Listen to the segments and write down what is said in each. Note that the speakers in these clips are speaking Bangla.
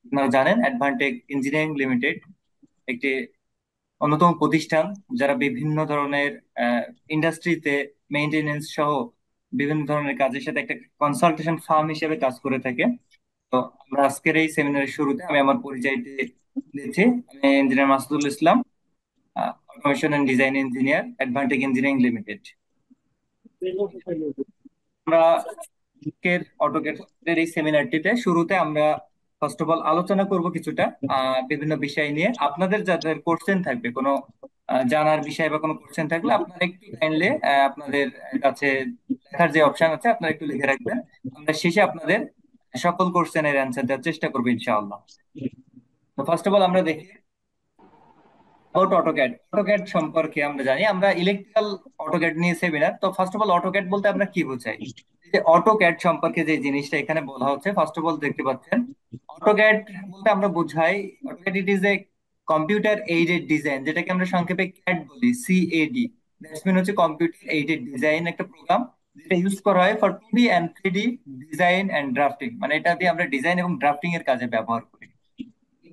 আপনারা জানেন অ্যাডভান্টেক ইঞ্জিনিয়ারিং লিমিটেড একটি অন্যতম প্রতিষ্ঠান যারা বিভিন্ন ধরনের ইন্ডাস্ট্রিতে মেইনটেনেন্স সহ বিভিন্ন ধরনের কাজের সাথে একটা কনসালটেশন ফার্ম হিসেবে কাজ করে থাকে। তো আমরা আজকের এই সেমিনারের শুরুতে আমি আমার পরিচয়টি দিচ্ছি। আমি engineer Masudul Islam, automation and design engineer, Advantech engineering limited. আমরা আজকের অটোক্যাডের এই সেমিনারটিতে শুরুতে আমরা ফার্স্ট অফ অল আলোচনা করব কিছুটা বিভিন্ন বিষয় নিয়ে। আপনাদের যাদের কোশ্চেন থাকবে, কোনো জানার বিষয় বা কোনো কোশ্চেন থাকলে আপনারা একটু কাইন্ডলি আপনাদের কাছে লেখার যে অপশন আছে আপনারা একটু লিখে রাখবেন। আমরা শেষে আপনাদের সকল কোশ্চেনের অ্যান্সার দেওয়ার চেষ্টা করবো ইনশাআল্লাহ। তো ফার্স্ট অফ অল আমরা দেখি অ্যাবাউট অটোক্যাড। অটোক্যাড সম্পর্কে আমরা জানি, আমরা ইলেকট্রিক্যাল অটোক্যাড নিয়ে সেমিনার। তো ফার্স্ট অফ অল অটোক্যাড বলতে আমরা কি বোঝাই? যে অটোক্যাড সম্পর্কে যে জিনিসটা এখানে বলা হচ্ছে, ফার্স্ট অফ অল দেখতে পাচ্ছেন অটোক্যাড বলতে আমরা বুঝাই, AutoCAD it is a computer aided design, যেটাকে আমরা সংক্ষেপে ক্যাড বলি, সিএডি। দ্যাটস মিন হচ্ছে কম্পিউটার এইডেড ডিজাইন, একটা প্রোগ্রাম যেটা ইউজ করা হয় for 2D and 3D design and drafting. মানে এটা দিয়ে আমরা ডিজাইন এবং ড্রাফটিং এর কাজে ব্যবহার করি।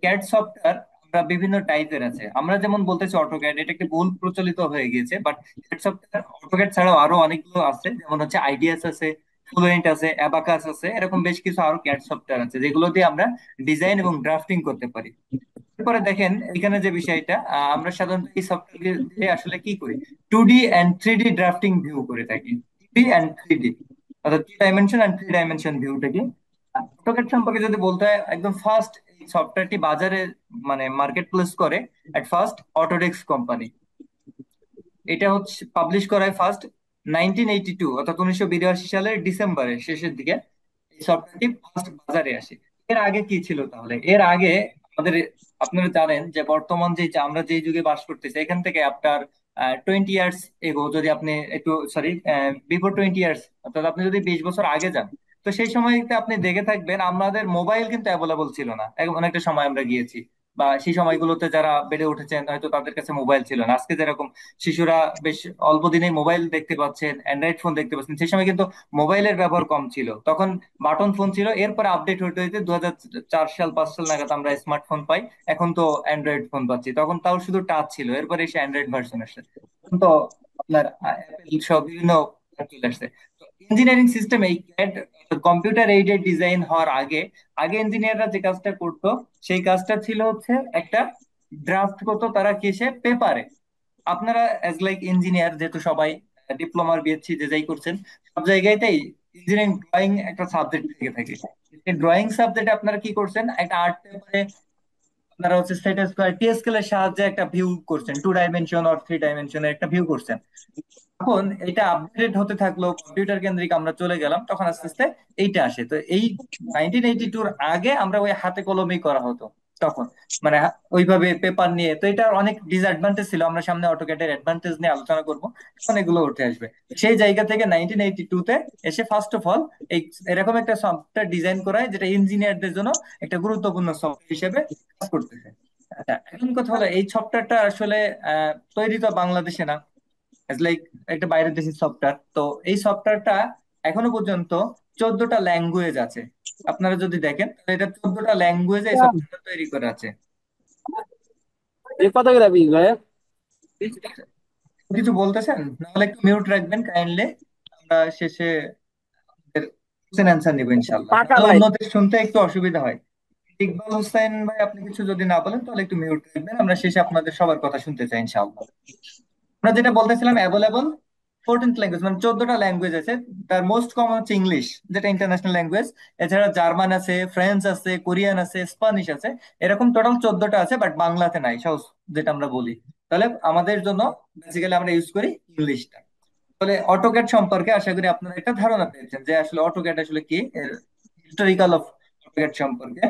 ক্যাড সফটওয়্যার আমরা বিভিন্ন টাইপের আছে। আমরা যেমন বলতেছি অটোক্যাড, এটা একটি বহুল প্রচলিত হয়ে গিয়েছে, বাট ক্যাড সফটওয়্যার অটোক্যাড ছাড়াও আরো অনেকগুলো আছে, যেমন হচ্ছে আইডিয়াস আছে, ফ্লুয়েন্ট আছে, অ্যাবাকাস আছে, এরকম বেশ কিছু আরো ক্যাড সফটওয়্যার আছে যেগুলো দিয়ে আমরা ডিজাইন এবং ড্রাফটিং করতে পারি। এরপরে দেখেন এখানে যে বিষয়টা, আমরা সাধারণত এই সফটওয়্যার দিয়ে আসলে কি করি, 2D and 3D drafting view করে থাকি। 2D এন্ড 3D অর্থাৎ 2 ডাইমেনশন এন্ড 3 ডাইমেনশন ভিউটাকে। অটোক্যাড সম্পর্কে যদি বলতে হয়, একদম ফার্স্ট এই সফটওয়্যারটি বাজারে মানে মার্কেট প্লেস করে এট ফার্স্ট অটোডেস্ক কোম্পানি। এটা হচ্ছে পাবলিশ করা হয় ফার্স্ট 1982 অর্থাৎ 1982 সালের ডিসেম্বরের শেষের দিকে এই সফটওয়্যারটি ফার্স্ট বাজারে আসে। এর আগে কি ছিল তাহলে? এর আগে আমাদের, আপনারা জানেন যে বর্তমান যে আমরা যে যুগে বাস করতেছি, এখান থেকে আপনার 20 ইয়ার্স এগো, যদি আপনি একটু সরি বিফোর 20 ইয়ার্স, অর্থাৎ আপনি যদি 20 বছর আগে যান, তো সেই সময়তে আপনি দেখে থাকবেন আমাদের মোবাইল কিন্তু অ্যাভেলেবল ছিল না। এমন একটা সময় আমরা গিয়েছি, বা সেই সময়গুলোতে যারা বেড়ে উঠেছেন হয়তো তাদের কাছে মোবাইল ছিল না। আজকে যেরকম শিশুরা বেশ অল্প দিনে মোবাইল দেখতে পাচ্ছেন, অ্যান্ড্রয়েড ফোন দেখতে পাচ্ছেন, সেই সময় কিন্তু মোবাইলের ব্যবহার কম ছিল। তখন বাটন ফোন ছিল, এরপরে আপডেট হইতে হইতে 2004 সাল 2005 সাল নাগাদ আমরা স্মার্টফোন পাই। এখন তো অ্যান্ড্রয়েড ফোন পাচ্ছি, তখন তাও শুধু টাচ ছিল, এরপরে এসে অ্যান্ড্রয়েড ভার্সন আসছে। এখন তো আপনার অ্যাপেল সব বিভিন্ন চলে আসছে। তো ইঞ্জিনিয়ারিং সিস্টেমে এই ক্যাড কম্পিউটার এইডেড ডিজাইন হওয়ার আগে আগে ইঞ্জিনিয়াররা যে কাজটা করতো, সেই কাজটা ছিল হচ্ছে একটা ড্রাফট করতো তারা কিসে, পেপারে। আপনারা অ্যাজ লাইক ইঞ্জিনিয়ার যেহেতু সবাই ডিপ্লোমার বিএসসি যে যাই করছেন, সব জায়গাতেই ইঞ্জিনিয়ারিং ড্রয়িং একটা সাবজেক্ট থেকে থাকে। এই ড্রয়িং সাবজেক্টে আপনারা কি করছেন, একটা আর্ট পেপারে আপনারা হচ্ছে স্ট্যাটাস টি স্কেলের সাহায্যে একটা ভিউ করছেন, 2 ডাইমেনশন অর 3 ডাইমেনশনের একটা ভিউ করছেন। তখন এটা আপডেট হতে থাকলো, কম্পিউটার কেন্দ্রিক আমরা চলে গেলাম, তখন আস্তে আস্তে এইটা আসে। তো এই 1982-র আগে আমরা ওই হাতে কলমেই করা হতো তখন, মানে ওইভাবে পেপার নিয়ে। তো এটার অনেক ডিসঅ্যাডভান্টেজ ছিল, আমরা সামনে অটোক্যাডের অ্যাডভান্টেজ নিয়ে আলোচনা করবো, তখন এগুলো উঠে আসবে। সেই জায়গা থেকে 1982-তে এসে ফার্স্ট অফ অল এই এরকম একটা সফটওয়্যার ডিজাইন করা হয় যেটা ইঞ্জিনিয়ারদের জন্য একটা গুরুত্বপূর্ণ সফটওয়্যার হিসেবে কাজ করতেছে। আচ্ছা, এখন কথা হলো এই সফটওয়্যারটা আসলে তৈরি তো বাংলাদেশে না, লাইক একটা বাইরের দেশের সফটওয়্যার। তো এই সফটওয়্যারটা এখনো পর্যন্ত 14টা ল্যাঙ্গুয়েজ আছে। আপনারা যদি দেখেন তাহলে এটা 14টা ল্যাঙ্গুয়েজে এই সফটওয়্যারটা তৈরি করা আছে। ये कत করে পিস ভাই? কিছু বলতেছেন? নাহলে একটু মিউট রাখবেন কাইন্ডলি, আমরা শেষে কোশ্চেন অ্যান্সার নিবো ইনশাল্লাহ, টাকা নাহলে ভাই। অন্যদের শুনতে একটু অসুবিধা হয়। ইকবাল হোসেন ভাই, আপনি কিছু যদি না বলেন তাহলে একটু মিউট রাখবেন, আমরা শেষে আপনাদের সবার কথা শুনতে চাই ইনশাআল্লাহ। আমরা যেটা বলতেছিলাম অ্যাভেলেবল 14th ল্যাঙ্গুয়েজ, মানে 14টা ল্যাঙ্গুয়েজ আছে। তার মোস্ট কমন হচ্ছে ইংলিশ, যেটা ইন্টারন্যাশনাল ল্যাঙ্গুয়েজ। এছাড়া জার্মান আছে, ফ্রেঞ্চ আছে, কোরিয়ান আছে, স্প্যানিশ আছে। এরকম টোটাল 14টা আছে, বাট বাংলাতে নাই সহজ, যেটা আমরা বলি। তাহলে আমাদের জন্য বেসিক্যালি আমরা ইউজ করি ইংলিশটা। তাহলে অটোক্যাড সম্পর্কে আশা করি আপনারা একটা ধারণা পেয়েছেন যে আসলে অটোক্যাড আসলে কি, এর হিস্টোরিক্যাল অফ অটোক্যাড সম্পর্কে।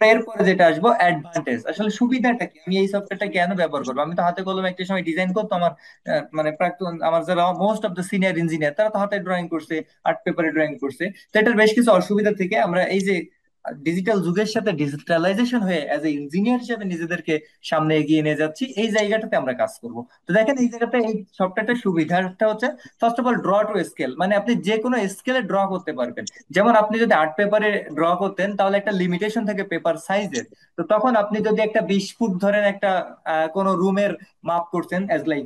এরপরে যেটা আসবো অ্যাডভান্টেজ, আসলে সুবিধাটা কি, আমি এই সফটওয়্যারটা কেন ব্যবহার করবো। আমি তো হাতে কলমে একটা সময় ডিজাইন করতাম, আমার মানে প্রাক্তন আমার যারা most of the senior engineer তারা তো হাতে ড্রয়িং করছে, আর্ট পেপারে ড্রয়িং করছে। তো এটার বেশ কিছু অসুবিধা থেকে আমরা এই যে ডিজিটাল যুগের সাথে ডিজিটালাইজেশন হয়ে অ্যাজ এ ইঞ্জিনিয়ার হিসেবে নিজেদেরকে সামনে এগিয়ে নিয়ে যাচ্ছি, এই জায়গাটাতে আমরা কাজ করব। তো দেখেন এই জায়গাতে এই সফটওয়্যারটার সুবিধাটা হচ্ছে first of all draw to scale, মানে আপনি যে কোনো স্কেলে ড্র করতে পারবেন। যেমন আপনি যদি আর্ট পেপারে ড্র করতেন তাহলে একটা লিমিটেশন থাকে পেপার সাইজের। তো তখন আপনি যদি একটা 20 ফুট ধরেন একটা কোনো রুমের মাপ করছেন অ্যাজ লাইক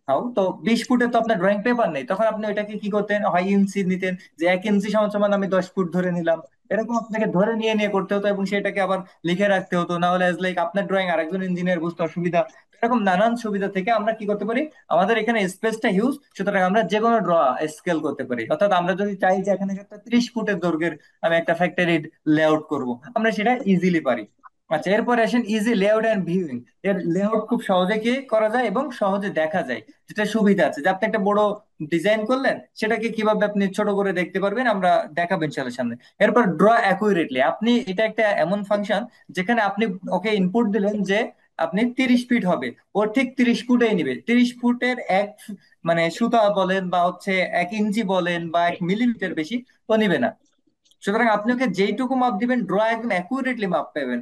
হাউ, তো 20 ফুটে তো আপনার ড্রয়িং পেপার নেই, তখন আপনি ওইটাকে কি করতেন, হয় ইঞ্চি নিতেন, যে 1 ইঞ্চি সমান সমান আমি 10 ফুট ধরে নিলাম। এরকম আপনাকে ধরে নিয়ে নিয়ে করতে হতো এবং সেটাকে আবার লিখে রাখতে হতো, না হলে লাইক আপনার ড্রয়িং আরেকজন ইঞ্জিনিয়ার বুঝতে অসুবিধা। এরকম নানান সুবিধা থেকে আমরা কি করতে পারি, আমাদের এখানে স্পেসটা হিউজ, সুতরাং আমরা যে কোনো ড্র স্কেল করতে পারি। অর্থাৎ আমরা যদি চাই যে এখানে একটা 30 ফুটের দৈর্ঘ্যের আমি একটা ফ্যাক্টরি লেআউট করব, আমরা সেটা ইজিলি পারি। আচ্ছা, এরপরে আসেন ইজি লেআউট এন্ড ভিউইং। এর লেআউট খুব সহজে কি করা যায় এবং সহজে দেখা যায়, যেটা সুবিধা আছে যে আপনি একটা বড় ডিজাইন করলেন, সেটাকে কিভাবে আপনি ছোট করে দেখতে পারবেন আমরা দেখাবো ইনশাল্লাহ সামনে। এরপর ড্র অ্যাকুরেটলি, আপনি এটা একটা এমন ফাংশন যেখানে আপনি ওকে ইনপুট দিলেন যে আপনি 30 ফিট হবে, ও ঠিক 30 ফুটেই নিবে। 30 ফুটের মানে সুতা বলেন বা হচ্ছে 1 ইঞ্চি বলেন বা 1 মিলিমিটার বেশি ও নিবে না। সুতরাং আপনি ওকে যেইটুকু মাপ দিবেন ড্র একদম অ্যাকুরেটলি মাপ পাবেন,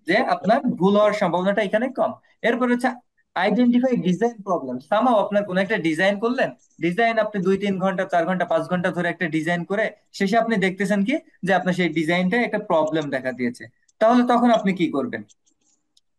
যে আপনার ভুল হওয়ার সম্ভাবনাটা এখানে কম। এরপর হচ্ছে আইডেন্টিফাই ডিজাইন প্রবলেম। সামাও আপনার কোন একটা ডিজাইন করলেন, ডিজাইন আপনি 2-3 ঘন্টা 4 ঘন্টা 5 ঘন্টা ধরে একটা ডিজাইন করে শেষে আপনি দেখতেছেন কি যে আপনার সেই ডিজাইনটা একটা প্রবলেম দেখা দিয়েছে, তাহলে তখন আপনি কি করবেন?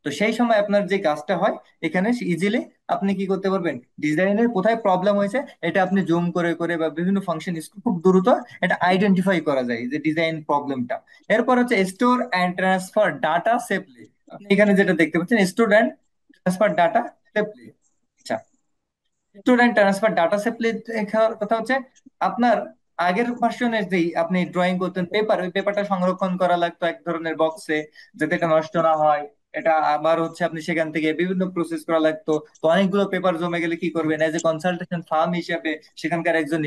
তো সেই সময় আপনার যে কাজটা হয় এখানে ইজিলি আপনি কি করতে পারবেন, ডিজাইনের কোথায় প্রবলেম হয়েছে এটা আপনি জুম করে করে বা বিভিন্ন ফাংশন খুব দ্রুত এটা আইডেন্টিফাই করা যায় যে ডিজাইন প্রবলেমটা। এরপর হচ্ছে store and transfer data safely. আপনি এখানে যেটা দেখতে পাচ্ছেন store and transfer data safely. আচ্ছা, স্টুডেন্ট ট্রান্সফার ডাটা সেফলি কথা হচ্ছে আপনার আগের ভার্সনে যেই আপনি ড্রয়িং করতেন পেপার, ওই পেপারটা সংরক্ষণ করা লাগতো এক ধরনের বক্সে, যাতে এটা নষ্ট না হয়। এটা আবার হচ্ছে আপনি সেখান থেকে বিভিন্ন প্রসেস করা লাগতো। তো অনেকগুলো পেপার জমে গেলে কি করবেন, এজ এ কনসালটেশন ফার্ম হিসেবে সেখানকার একজন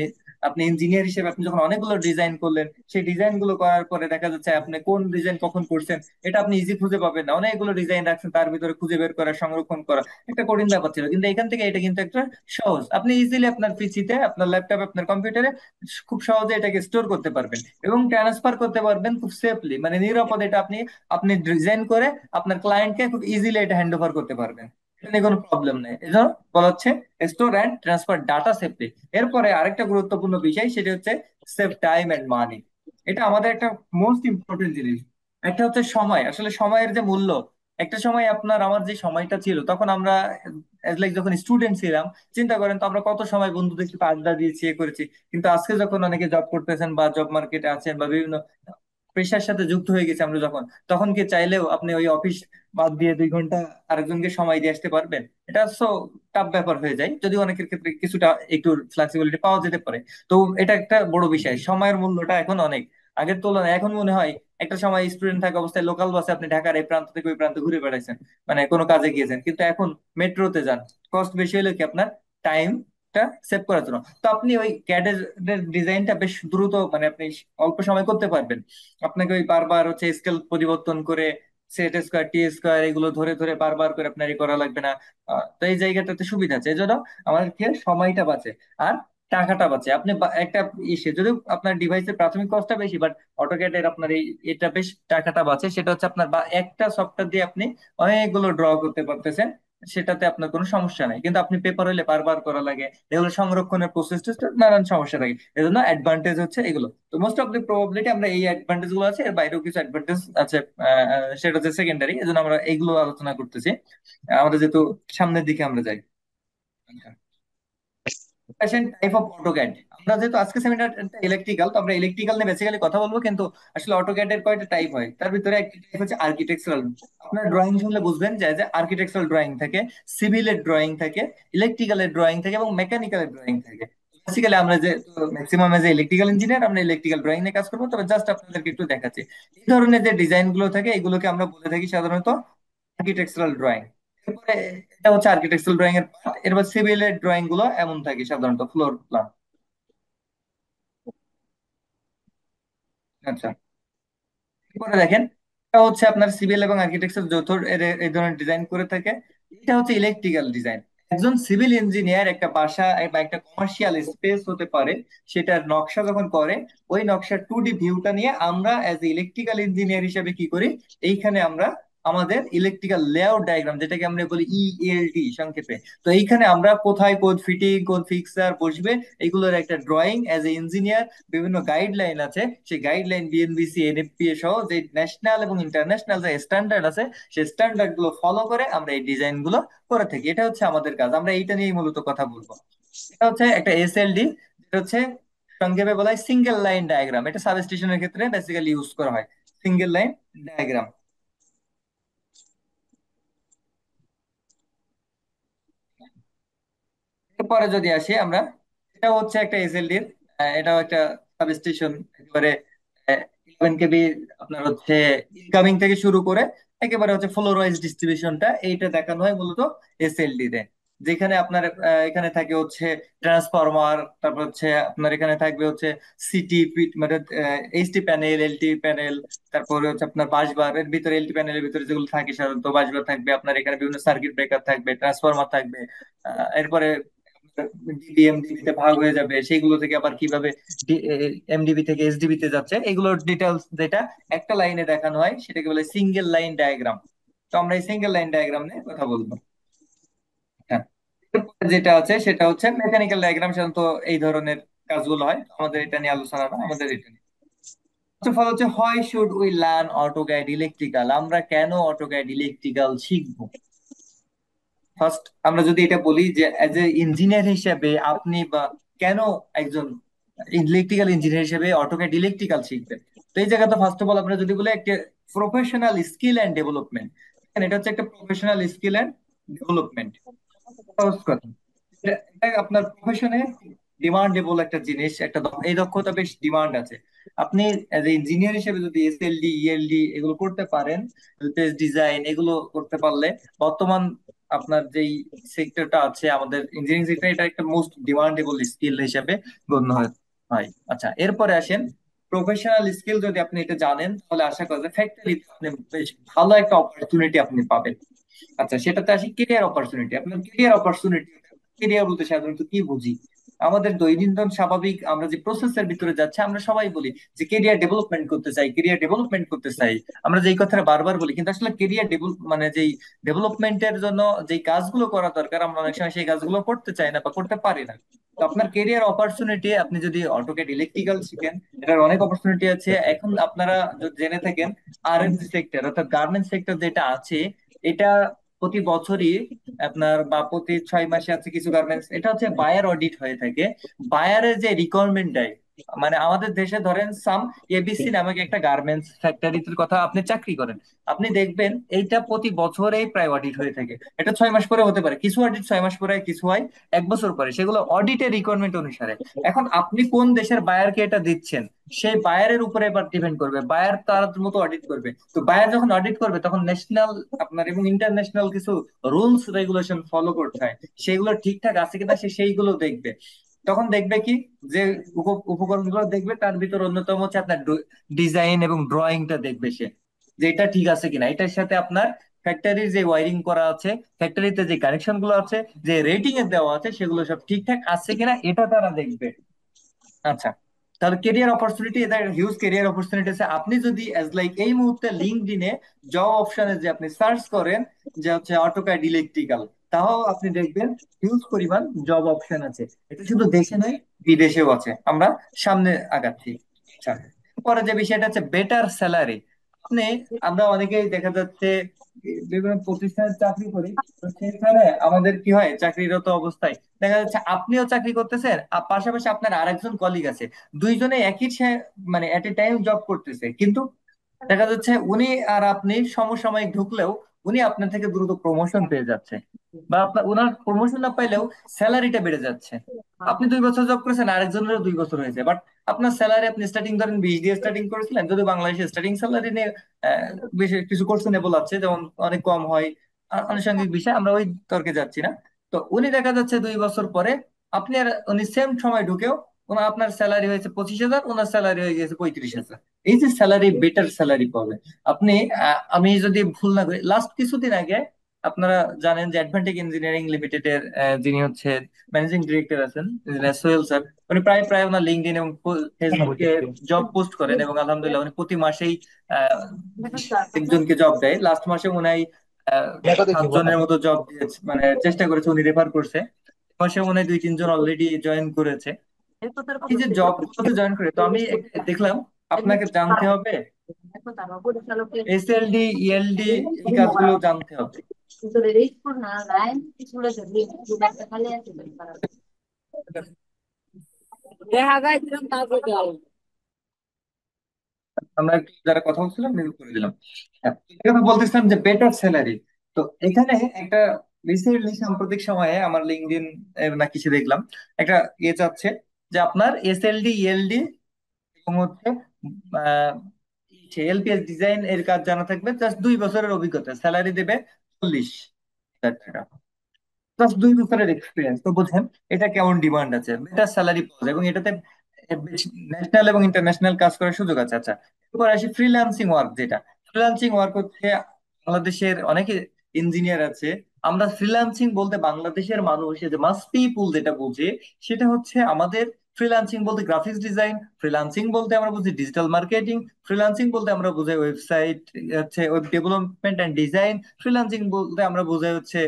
আপনি ইঞ্জিনিয়ার হিসেবে আপনি যখন অনেকগুলো ডিজাইন করলেন, সেই ডিজাইন গুলো করার পরে দেখা যাচ্ছে আপনি কোন ডিজাইন কখন করছেন এটা আপনি ইজি খুঁজে পাবেন না, অনেকগুলো ডিজাইন রাখছেন, তার ভিতরে খুঁজে বের করা সংরক্ষণ করা একটা কঠিন ব্যাপার ছিল। কিন্তু এখান থেকে এটা কিন্তু একটা সহজ, আপনি ইজিলি আপনার পিসিতে আপনার ল্যাপটপে আপনার কম্পিউটারে খুব সহজে এটাকে স্টোর করতে পারবেন এবং ট্রান্সফার করতে পারবেন খুব সেফলি, মানে নিরাপদ। এটা আপনি আপনি ডিজাইন করে আপনার ক্লায়েন্টকে খুব ইজিলি এটা হ্যান্ড ওভার করতে পারবেন, এটা নিয়ে কোনো প্রবলেম নেই। এজন্য বলা হচ্ছে store and transfer data safely. এরপরে আরেকটা গুরুত্বপূর্ণ বিষয় সেটা হচ্ছে সেভ টাইম এন্ড মানি। এটা আমাদের একটা মোস্ট ইম্পর্টেন্ট জিনিস। একটা হচ্ছে সময়, আসলে সময়ের যে মূল্য, একটা সময় আপনার আমার যে সময়টা ছিল তখন আমরা লাইক যখন স্টুডেন্ট ছিলাম, চিন্তা করেন তো আমরা কত সময় বন্ধুদের সাথে আড্ডা দিয়েছি এ করেছি। কিন্তু আজকে যখন অনেকে জব করতেছেন বা জব মার্কেটে আছেন বা বিভিন্ন পেশার সাথে যুক্ত হয়ে গেছি আমরা, যখন তখন কি চাইলেও আপনি ওই অফিস বাদ দিয়ে 2 ঘন্টা আরেকজনকে সময় দিয়ে আসতে পারবেন? এটা সো টাফ ব্যাপার হয়ে যায়, যদি অনেকের ক্ষেত্রে কিছুটা একটু ফ্লেক্সিবিলিটি পাওয়া যেতে পারে। তো এটা একটা বড় বিষয়, সময়ের মূল্যটা এখন অনেক আগের তুলনায় এখন মনে হয়। একটা সময় স্টুডেন্ট থাকা অবস্থায় লোকাল বাসে আপনি ঢাকার এই প্রান্ত থেকে ওই প্রান্ত ঘুরে বেড়াইছেন, মানে কোনো কাজে গিয়েছেন, কিন্তু এখন মেট্রোতে যান। কস্ট বেশি হলে কি আপনার টাইমটা সেভ করার জন্য, তো আপনি ওই ক্যাডের ডিজাইনটা বেশ দ্রুত মানে আপনি অল্প সময় করতে পারবেন। আপনাকে ওই বারবার হচ্ছে স্কেল পরিবর্তন করে সেট স্কোয়ার টি স্কোয়ার এগুলো ধরে ধরে বারবার করে আপনার করা লাগবে না। তো এই জায়গাটাতে সুবিধা আছে, এই জন্য আমাদের কি হয়, সময়টা বাঁচে আর টাকাটা বাঁচে। আপনি একটা ইসে যদি আপনার ডিভাইসের প্রাথমিক কস্টটা বেশি, বাট অটোক্যাডের আপনার এই এটা বেশ টাকাটা বাঁচে, সেটা হচ্ছে আপনার বা একটা সফটওয়্যার দিয়ে আপনি অনেকগুলো ড্র করতে পারতেছেন, সেটাতে আপনার কোনো সমস্যা নাই। কিন্তু আপনি পেপার হলে বারবার করা লাগে, এগুলো সংরক্ষণের প্রসেস নানান সমস্যা থাকে। এজন্য অ্যাডভান্টেজ হচ্ছে এগুলো। তো মোস্ট অফ দি প্রবাবিলিটি আমরা এই অ্যাডভান্টেজ গুলো আছে, এর বাইরেও কিছু অ্যাডভান্টেজ আছে, সেটা হচ্ছে সেকেন্ডারি, এজন্য আমরা এইগুলো আলোচনা করতেছি। আমরা যেহেতু সামনের দিকে আমরা যাই। আচ্ছা, আসেন টাইপ অফ অটোক্যাড। আমরা যেহেতু আজকে সেমিনারটা ইলেকট্রিক্যাল, তো আমরা ইলেকট্রিক্যাল নিয়ে বেসিক্যালি কথা বলবো, কিন্তু আসলে অটোক্যাড এর কয়টা টাইপ হয়, তার ভিতরে একটা টাইপ হচ্ছে আর্কিটেকচারাল। আপনার ড্রয়িং শুনলে বুঝবেন যে আর্কিটেকচারাল ড্রয়িং থাকে, সিভিলের ড্রয়িং থাকে, ইলেকট্রিক্যালের ড্রয়িং থাকে এবং মেকানিক্যালের ড্রয়িং থাকে। বেসিক্যালি আমরা যে ম্যাক্সিমাম এজ ইলেকট্রিক্যাল ইঞ্জিনিয়ার আমরা ইলেকট্রিক্যাল ড্রয়িং নিয়ে কাজ করবো, তবে জাস্ট আপনাদেরকে একটু দেখাচ্ছি। এই ধরনের যে ডিজাইন গুলো থাকে এগুলোকে আমরা বলে থাকি সাধারণত আর্কিটেকচারাল ড্রয়িং। এরপরে এটা হচ্ছে আর্কিটেকচারাল ড্রয়িং এর part। এরপর সিভিলের ড্রয়িং গুলো এমন থাকে সাধারণত ফ্লোর প্ল্যান। আচ্ছা, এরপরে দেখেন এটা হচ্ছে আপনার সিভিল এবং আর্কিটেকচার যৌথ এই ধরনের ডিজাইন করে থাকে। এটা হচ্ছে ইলেকট্রিক্যাল ডিজাইন। একজন সিভিল ইঞ্জিনিয়ার একটা বাসা বা একটা কমার্শিয়াল স্পেস হতে পারে, সেটার নকশা যখন করে, ওই নকশার 2D ভিউটা নিয়ে আমরা অ্যাজ এ ইলেকট্রিক্যাল ইঞ্জিনিয়ার হিসেবে কি করি, এইখানে আমরা আমাদের ইলেকট্রিক্যাল লেআউট ডায়াগ্রাম, যেটাকে আমরা বলি ইএলডি সংক্ষেপে, তো এইখানে আমরা কোথায় কোন ফিটিং কোন ফিক্সার বসবে এইগুলোর একটা ড্রয়িং অ্যাজ এ ইঞ্জিনিয়ার, বিভিন্ন গাইডলাইন আছে, সেই গাইডলাইন বিএনবিসি এনএফপিএ সহ যে ন্যাশনাল এবং ইন্টারন্যাশনাল যে স্ট্যান্ডার্ড আছে, সেই স্ট্যান্ডার্ড গুলো ফলো করে আমরা এই ডিজাইন গুলো করে থাকি। এটা হচ্ছে আমাদের কাজ, আমরা এইটা নিয়েই মূলত কথা বলবো। এটা হচ্ছে একটা এসএলডি, যেটা হচ্ছে সংক্ষেপে বলা হয় সিঙ্গেল লাইন ডায়াগ্রাম। এটা সাবস্টেশনের ক্ষেত্রে বেসিক্যালি ইউজ করা হয়, সিঙ্গেল লাইন ডায়াগ্রাম। এরপরে যদি আসি আমরা, এটা হচ্ছে একটা এসএলডির, এটাও একটা সাবস্টেশন, একেবারে 11 কেবি, আপনার হচ্ছে ইনকামিং থেকে শুরু করে একেবারে হচ্ছে ফ্লোর ওয়াইজ ডিস্ট্রিবিউশনটা এইটা দেখানো হয় মূলত এসএলডি তে। যেখানে আপনার এখানে থাকে হচ্ছে ট্রান্সফরমার, তারপর হচ্ছে আপনার এখানে থাকবে হচ্ছে সিটি, মানে এইচটি প্যানেল, এলটি প্যানেল, তারপরে হচ্ছে আপনার বাসবার এর ভিতরে, এলটি প্যানেলের ভিতরে যেগুলো থাকে সাধারণত বাসবার থাকবে, আপনার এখানে বিভিন্ন সার্কিট ব্রেকার থাকবে, ট্রান্সফরমার থাকবে। এরপরে ডিবিএমডিবি তে ভাগ হয়ে যাবে, সেইগুলো থেকে আবার কিভাবে এমডিবি থেকে এসডিবি তে যাচ্ছে, এগুলোর ডিটেলস যেটা একটা লাইনে দেখানো হয় সেটাকে বলে সিঙ্গেল লাইন ডায়াগ্রাম। তো আমরা এই সিঙ্গেল লাইন ডায়াগ্রাম নিয়ে কথা বলবো। হ্যাঁ, এরপরে যেটা আছে সেটা হচ্ছে মেকানিক্যাল ডায়াগ্রাম। সাধারণত এই ধরনের কাজগুলো হয়, আমাদের এটা নিয়ে আলোচনা না, আমাদের এটা নিয়ে ফল হচ্ছে হয় should we learn AutoCAD electrical, আমরা কেন অটোক্যাড ইলেকট্রিক্যাল শিখবো। ফার্স্ট আমরা যদি এটা বলি যে অ্যাজ এ ইঞ্জিনিয়ার হিসেবে আপনি বা কেন একজন ইলেকট্রিক্যাল ইঞ্জিনিয়ার হিসেবে অটোক্যাড ইলেকট্রিক্যাল শিখবেন, তো এই জায়গাতে ফার্স্ট অফ অল আমরা যদি বলি একটা প্রফেশনাল স্কিল অ্যান্ড ডেভেলপমেন্ট, এটা হচ্ছে একটা প্রফেশনাল স্কিল অ্যান্ড ডেভেলপমেন্ট। সহজ কথা, এটা আপনার প্রফেশনে ডিমান্ডেবল একটা জিনিস, একটা এই দক্ষতা বেশ ডিমান্ড আছে। আপনি এজ এ ইঞ্জিনিয়ার হিসেবে যদি এসএলডি ইএলডি এগুলো করতে পারেন, ডিজাইন এগুলো করতে পারলে, বর্তমান আপনার যেই সেক্টরটা আছে আমাদের ইঞ্জিনিয়ারিং সেক্টর, এটা একটা মোস্ট ডিমান্ডেবল স্কিল হিসেবে গণ্য হয়। আচ্ছা, এরপরে আসেন প্রফেশনাল স্কিল। যদি আপনি এটা জানেন তাহলে আশা করা যায় ফ্যাক্টরিতে আপনি বেশ ভালো একটা অপরচুনিটি আপনি পাবেন। আচ্ছা, সেটাতে আসি কেরিয়ার অপরচুনিটি। আপনার কেরিয়ার অপরচুনিটি, কেরিয়ার বলতে সাধারণত কি বুঝি, আমাদের দৈনন্দিন স্বাভাবিক আমরা যে প্রসেসের ভিতরে যাচ্ছে, আমরা সবাই বলি যে কেরিয়ার ডেভেলপমেন্ট করতে চাই, কেরিয়ার ডেভেলপমেন্ট করতে চাই, আমরা যেই কথাটা বারবার বলি, কিন্তু আসলে কেরিয়ার ডেভেলপ মানে যেই ডেভেলপমেন্টের জন্য যেই কাজগুলো করা দরকার, আমরা অনেক সময় সেই কাজগুলো করতে চাই না বা করতে পারি না। তো আপনার কেরিয়ার অপরচুনিটি, আপনি যদি অটোক্যাড ইলেকট্রিক্যাল শিখেন, এটার অনেক অপরচুনিটি আছে। এখন আপনারা যদি জেনে থাকেন আরএমজি সেক্টর অর্থাৎ গার্মেন্টস সেক্টর যেটা আছে, এটা প্রতি বছরই আপনার বা প্রতি 6 মাসে আছে কিছু গার্মেন্টস, এটা হচ্ছে বায়ার অডিট হয়ে থাকে। বায়ারের যে রিকোয়ারমেন্ট দেয়, মানে আমাদের দেশে ধরেন সাম এবিসি নামক একটা গার্মেন্টস ফ্যাক্টরির কথা আপনি চাকরি করেন, আপনি দেখবেন এইটা প্রতি বছরেই প্রায় অডিট হয়ে থাকে। এটা 6 মাস পরে হতে পারে, কিছু অডিট 6 মাস পরে, কিছু হয় 1 বছর পরে, সেগুলো অডিটের রিকোয়ারমেন্ট অনুসারে। এখন আপনি কোন দেশের বায়ারকে এটা দিচ্ছেন, সেই বায়ারের উপরে এবার ডিপেন্ড করবে, বায়ার তার মতো অডিট করবে। তো বায়ার যখন অডিট করবে তখন ন্যাশনাল আপনার এবং ইন্টারন্যাশনাল কিছু রুলস রেগুলেশন ফলো করতে হয়, সেগুলো ঠিকঠাক আছে কিনা সে সেইগুলো দেখবে। তখন দেখবে কি, যে উপকরণগুলো দেখবে তার ভিতর অন্যতম হচ্ছে আপনার ডিজাইন এবং ড্রয়িংটা দেখবে সে, যে এটা ঠিক আছে কিনা, এটার সাথে আপনার ফ্যাক্টরির যে ওয়ারিং করা আছে, ফ্যাক্টরিতে যে কানেকশন গুলো আছে, যে রেটিং এর দেওয়া আছে, সেগুলো সব ঠিকঠাক আছে কিনা এটা তারা দেখবে। আচ্ছা, তাহলে কেরিয়ার অপরচুনিটি, এটা হিউজ কেরিয়ার অপরচুনিটি আছে। আপনি যদি অ্যাজ লাইক এই মুহূর্তে লিঙ্কডইনে জব অপশনে যে আপনি সার্চ করেন যে হচ্ছে অটোক্যাড ইলেকট্রিক্যাল, তাও আপনি দেখবেন হিউজ পরিমাণ জব অপশন আছে। এটা শুধু দেশে নয়, বিদেশেও আছে। আমরা সামনে আগাচ্ছি। আচ্ছা, পরে যে বিষয়টা হচ্ছে বেটার স্যালারি। আপনি, আমরা অনেকেই দেখা যাচ্ছে বিভিন্ন প্রতিষ্ঠানে চাকরি করি, তো সেখানে আমাদের কি হয়, চাকরিরত অবস্থায় দেখা যাচ্ছে আপনিও চাকরি করতেছেন আর পাশাপাশি আপনার আরেকজন কলিগ আছে, দুইজনে একই মানে এট এ টাইম জব করতেছে, কিন্তু দেখা যাচ্ছে উনি আর আপনি সমসাময়িক ঢুকলেও উনি আপনার থেকে দ্রুত প্রমোশন পেয়ে যাচ্ছে, বা আপনার উনার প্রমোশন না পাইলেও স্যালারিটা বেড়ে যাচ্ছে। আপনি 2 বছর জব করেছেন, আরেকজনেরও 2 বছর হয়েছে, বাট আপনার স্যালারি, আপনি স্টার্টিং ধরেন 20 দিয়ে স্টার্টিং করেছিলেন, যদি বাংলাদেশের স্টার্টিং স্যালারি নিয়ে বেশি কিছু কোশ্চেনেবল আছে, যেমন অনেক কম হয়, আনুষঙ্গিক বিষয়, আমরা ওই তর্কে যাচ্ছি না। তো উনি দেখা যাচ্ছে 2 বছর পরে, আপনি আর উনি সেম সময় ঢুকেও আপনার স্যালারি হয়েছে 25,000, ওনার স্যালারি হয়ে গেছে 35,000। এই যে স্যালারি, বেটার স্যালারি পাবে আপনি। আমি যদি ভুল না করি, লাস্ট কিছুদিন আগে আপনারা জানেন যে অ্যাডভান্টেজ ইঞ্জিনিয়ারিং লিমিটেড এর যিনি হচ্ছে ম্যানেজিং ডিরেক্টর আছেন, ইঞ্জিনিয়ার সোহেল স্যার। উনি প্রায় প্রায় ওনার লিঙ্কডইন এবং ফেসবুকে জব পোস্ট করেন, এবং আলহামদুলিল্লাহ উনি প্রতি মাসেই আহ, 20 একজনকে জব দেয়। লাস্ট মাসে উনি 7 জনের মতো জব দিয়েছে, মানে চেষ্টা করেছে, উনি রেফার করছে। এ মাসে মনে হয় 2-3 জন অলরেডি জয়েন করেছে। এই যে জব গুলোতে জয়েন করে, তো আমি দেখলাম আপনাকে জানতে হবে এসএলডি, ইএলডি, এই কাজগুলো জানতে হবে। আমরা একটু যারা কথা বলছিলাম রিভিউ করে দিলাম। হ্যাঁ, এই কথা বলতেছিলাম যে বেটার স্যালারি। তো এখানে একটা রিসেন্টলি সাম্প্রতিক সময়ে আমার লিঙ্কডইন না কিছু দেখলাম, একটা চাচ্ছে যে আপনার এসএলডি, ইএলডি এবং হচ্ছে এলপিএস ডিজাইন এর কাজ জানা থাকবে, জাস্ট 2 বছরের অভিজ্ঞতা, স্যালারি দেবে 40,000 টাকা। জাস্ট 2 বছরের এক্সপিরিয়েন্স, তো বুঝেন এটা কেমন ডিমান্ড আছে, বেটার স্যালারি পাওয়া যায় এবং এটাতে ন্যাশনাল এবং ইন্টারন্যাশনাল কাজ করার সুযোগ আছে। আচ্ছা, এরপর আসি ফ্রিল্যান্সিং ওয়ার্ক। যেটা ফ্রিল্যান্সিং ওয়ার্ক হচ্ছে, বাংলাদেশের অনেকে ইঞ্জিনিয়ার আছে, আমরা ফ্রিল্যান্সিং বলতে বাংলাদেশের মানুষ যে মাস পিপুল যেটা বুঝে, সেটা হচ্ছে আমাদের ফ্রিল্যান্সিং বলতে গ্রাফিক্স ডিজাইন, ফ্রিল্যান্সিং বলতে আমরা বুঝি ডিজিটাল মার্কেটিং, ফ্রিল্যান্সিং বলতে আমরা বুঝাই ওয়েবসাইট, হচ্ছে web development and design, freelancing বলতে আমরা বুঝাই হচ্ছে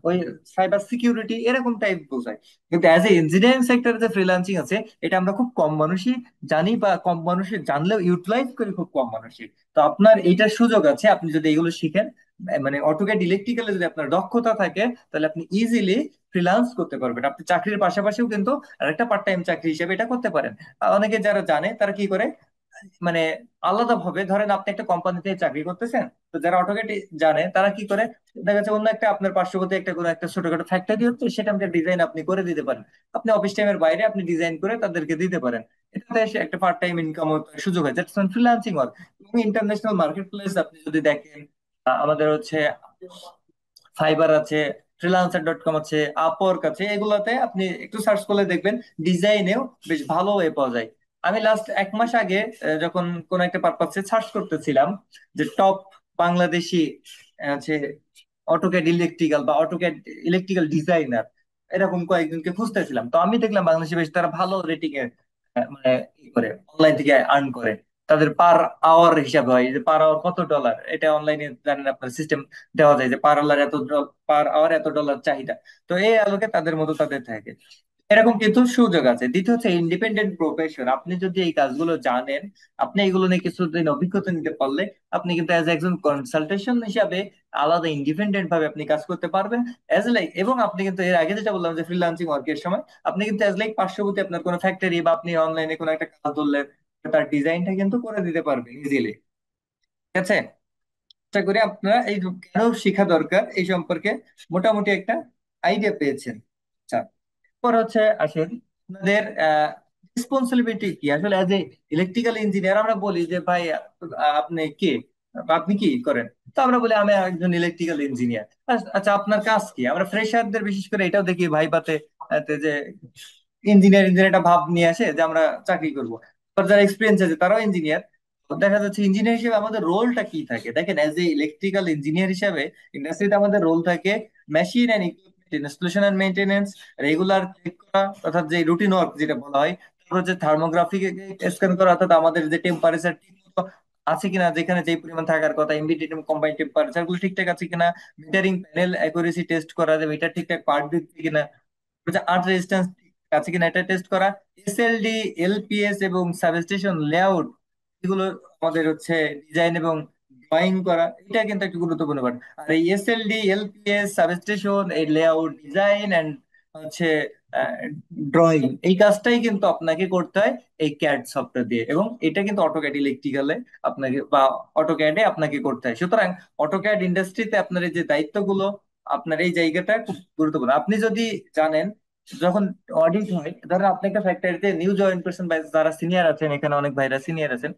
ওই সাইবার সিকিউরিটি, এরকম টাইপ বোঝায়। কিন্তু অ্যাজ এ ইঞ্জিনিয়ারিং সেক্টরে যে ফ্রিল্যান্সিং আছে, এটা আমরা খুব কম মানুষই জানি, বা কম মানুষের জানলেও ইউটিলাইজ করি খুব কম মানুষই। তো আপনার এইটার সুযোগ আছে, আপনি যদি এগুলো শিখেন, মানে অটোক্যাড ইলেকট্রিক্যালে যদি আপনার দক্ষতা থাকে, তাহলে আপনি ইজিলি ফ্রিল্যান্স করতে পারবেন। আপনি চাকরির পাশাপাশিও কিন্তু আরেকটা পার্ট টাইম চাকরি হিসেবে এটা করতে পারেন। অনেকে যারা জানে তারা কি করে, মানে আলাদা ভাবে, ধরেন আপনি একটা কোম্পানিতে চাকরি করতেছেন, তো যারা অটোক্যাড জানে তারা কি করে, দেখা যাচ্ছে অন্য একটা আপনার পার্শ্ববর্তী একটা কোনো একটা ছোটখাটো ফ্যাক্টরি হচ্ছে, সেটা আমাদের ডিজাইন আপনি করে দিতে পারেন। আপনি অফিস টাইমের বাইরে আপনি ডিজাইন করে তাদেরকে দিতে পারেন। এটাতে এসে একটা পার্ট টাইম ইনকাম সুযোগ হয়, that's freelancing work. International market place আপনি যদি দেখেন, আমাদের হচ্ছে ফাইবার আছে, ফ্রিল্যান্সার.কম আছে, আপওয়ার্ক আছে, এগুলাতে আপনি একটু সার্চ করলে দেখবেন ডিজাইনেও বেশ ভালো ওয়ে পাওয়া যায়। আমি লাস্ট 1 মাস আগে যখন কোন একটা পারপাসে সার্চ করতেছিলাম যে টপ বাংলাদেশি আছে অটোক্যাড ইলেকট্রিক্যাল বা অটোক্যাড ইলেকট্রিক্যাল ডিজাইনার, এরকম কয়েকজনকে খুঁজতেছিলাম, তো আমি দেখলাম বাংলাদেশে বেশ তারা ভালো রেটিং এ মানে ই করে, অনলাইন থেকে আর্ন করে। তাদের পার আওয়ার হিসাবে হয়, যে পার আওয়ার কত ডলার, এটা অনলাইনে জানেন আপনার সিস্টেম দেওয়া যায় যে পার আওয়ার এত ডলার চাহিদা। তো এই আলোকে তাদের মতো তাদের থাকে, এরকম কিন্তু সুযোগ আছে। দ্বিতীয় হচ্ছে ইন্ডিপেন্ডেন্ট প্রফেশন। আপনি যদি এই কাজগুলো জানেন, আপনি এগুলো নিয়ে কিছুদিন অভিজ্ঞতা নিতে পারলে, আপনি কিন্তু অ্যাজ একজন কনসালটেশন হিসাবে আলাদা ইন্ডিপেন্ডেন্ট ভাবে আপনি কাজ করতে পারবেন। অ্যাজ লাইক, এবং আপনি কিন্তু এর আগে যেটা বললাম যে ফ্রিল্যান্সিং ওয়ার্কের সময় আপনি কিন্তু অ্যাজ লাইক পার্শ্ববর্তী আপনার কোনো ফ্যাক্টরি বা আপনি অনলাইনে কোনো একটা কাজ ধরলেন, তার ডিজাইনটা কিন্তু করে দিতে পারবেন ইজিলি। ঠিক আছে, আশা করি আপনারা এই কেন শিখা দরকার এই সম্পর্কে মোটামুটি একটা আইডিয়া পেয়েছেন। আচ্ছা, এরপর হচ্ছে আসেন আপনাদের রেসপন্সিবিলিটি কি আসলে অ্যাজ এ ইলেকট্রিক্যাল ইঞ্জিনিয়ার। আমরা বলি যে ভাই আপনি কে, বা আপনি কি করেন, তো আমরা বলি আমি একজন ইলেকট্রিক্যাল ইঞ্জিনিয়ার। আচ্ছা, আপনার কাজ কি? আমরা ফ্রেশারদের বিশেষ করে এটাও দেখি ভাইবাতে, যে ইঞ্জিনিয়ার ইঞ্জিনিয়ার একটা ভাব নিয়ে আসে যে আমরা চাকরি করব। আর যারা এক্সপিরিয়েন্স আছে তারাও ইঞ্জিনিয়ার, দেখা যাচ্ছে ইঞ্জিনিয়ার হিসেবে আমাদের রোলটা কি থাকে দেখেন। অ্যাজ এ ইলেকট্রিক্যাল ইঞ্জিনিয়ার হিসেবে ইন্ডাস্ট্রিতে আমাদের রোল থাকে machine and equipment installation and maintenance, regular check করা অর্থাৎ যে রুটিন ওয়ার্ক যেটা বলা হয়, তারপর হচ্ছে থার্মোগ্রাফিক স্ক্যান করা অর্থাৎ আমাদের যে টেম্পারেচার ঠিক মতো আছে কিনা, যেখানে যে পরিমাণ থাকার কথা, ইমিডিয়েট এবং কম্বাইন্ড টেম্পারেচার গুলো ঠিকঠাক আছে কিনা, মিটারিং প্যানেল অ্যাকুরেসি টেস্ট করা, যে মিটার ঠিকঠাক পার্ট দিচ্ছে কিনা, আর্ট রেজিস্ট্যান্স আছে কিনা এটা টেস্ট করা, এসএলডি, এলপিএস এবং সাবস্টেশন লেআউট, এগুলো আমাদের হচ্ছে ডিজাইন এবং ড্রয়িং করা, এটা কিন্তু একটা গুরুত্বপূর্ণ পার্ট। আর এই এসএলডি, এলপিএস, সাবস্টেশন, এই লেআউট, ডিজাইন এন্ড হচ্ছে ড্রয়িং, এই কাজটাই কিন্তু আপনাকে করতে হয় এই ক্যাড সফটওয়্যার দিয়ে, এবং এটা কিন্তু অটোক্যাড ইলেকট্রিক্যালে আপনাকে বা অটোক্যাডে আপনাকে করতে হয়। সুতরাং অটোক্যাড ইন্ডাস্ট্রিতে আপনার এই যে দায়িত্বগুলো, আপনার এই জায়গাটা খুব গুরুত্বপূর্ণ। আপনি যদি জানেন, যখন অডিট হয়, ধরেন আপনি একটা ফ্যাক্টরিতে নিউ জয়েন করছেন, বা যারা সিনিয়র আছেন, এখানে অনেক ভাইরা সিনিয়র আছেন,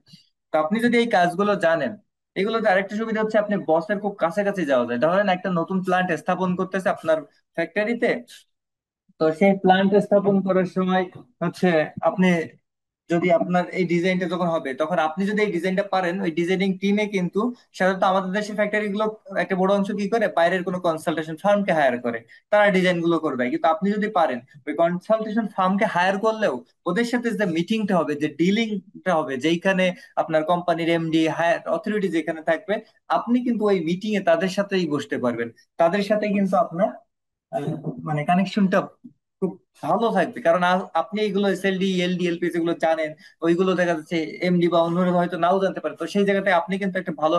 তো আপনি যদি এই কাজগুলো জানেন, এগুলোতে আরেকটা সুবিধা হচ্ছে আপনি বসের খুব কাছাকাছি যাওয়া যায়। ধরেন একটা নতুন প্ল্যান্ট স্থাপন করতেছে আপনার ফ্যাক্টরিতে, তো সেই প্ল্যান্ট স্থাপন করার সময় হচ্ছে আপনি যদি আপনার এই ডিজাইনটা যখন হবে, তখন আপনি যদি এই ডিজাইনটা পারেন, ওই ডিজাইনিং টিমে কিন্তু সাধারণত আমাদের দেশের ফ্যাক্টরি গুলো একটা বড় অংশ কি করে, বাইরের কোনো কনসালটেশন ফার্মকে হায়ার করে, তারা ডিজাইন গুলো করবে। কিন্তু আপনি যদি পারেন, ওই কনসালটেশন ফার্মকে হায়ার করলেও ওদের সাথে যে মিটিংটা হবে, যে ডিলিংটা হবে, যেইখানে আপনার কোম্পানির এমডি হায়ার অথরিটি যেখানে থাকবে, আপনি কিন্তু ওই মিটিং এ তাদের সাথেই বসতে পারবেন। তাদের সাথে কিন্তু আপনার আহ, মানে কানেকশনটা খুব ভালো থাকবে। কারণ আপনি এগুলো এসএলডি এলডি এলপি যেগুলো জানেন, ওইগুলো দেখা যাচ্ছে এমডি বা অন্যরা হয়তো নাও জানতে পারে। তো সেই জায়গাতে আপনি কিন্তু একটা ভালো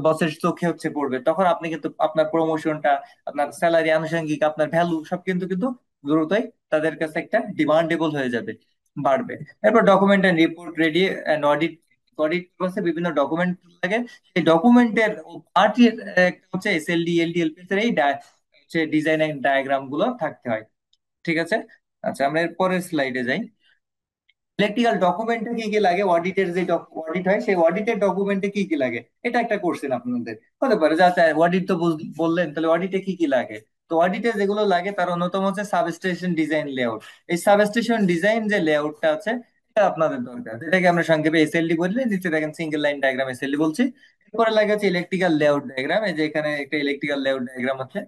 বসের চোখে হচ্ছে পড়বে, তখন আপনি কিন্তু আপনার প্রমোশনটা, আপনার স্যালারি আনুষঙ্গিক, আপনার ভ্যালু সব কিন্তু কিন্তু দ্রুতই তাদের কাছে একটা ডিমান্ডেবল হয়ে যাবে, বাড়বে। এরপর document and report ready and audit. Audit প্রসেসে বিভিন্ন ডকুমেন্ট লাগে। সেই ডকুমেন্টের পার্টের একটা হচ্ছে এসএলডি এলডি এলপি এর এই হচ্ছে ডিজাইন ডায়াগ্রাম গুলো থাকতে হয়। ঠিক আছে। আচ্ছা, আমরা এর পরের স্লাইডে যাই। ইলেকট্রিক্যাল ডকুমেন্টে কি কি লাগে, অডিটের যে অডিট হয় সেই অডিটের ডকুমেন্টে কি কি লাগে, এটা একটা কোশ্চেন আপনাদের হতে পারে। যা অডিট তো বললেন, তাহলে অডিটে কি কি লাগে। তো অডিটে যেগুলো লাগে তার অন্যতম হচ্ছে সাবস্টেশন ডিজাইন লেআউট। এই সাবস্টেশন ডিজাইন যে লেআউটটা আছে, এটা আপনাদের দরকার, যেটাকে আমরা সংক্ষেপে এসএলডি বললে, নিচে দেখেন সিঙ্গেল লাইন ডায়াগ্রাম এসএলডি বলছি। এরপরে লাগে হচ্ছে ইলেকট্রিক্যাল লেআউট ডায়াগ্রাম, এই যে এখানে একটা ইলেকট্রিক্যাল লেআউট ডায়াগ্রাম আছে।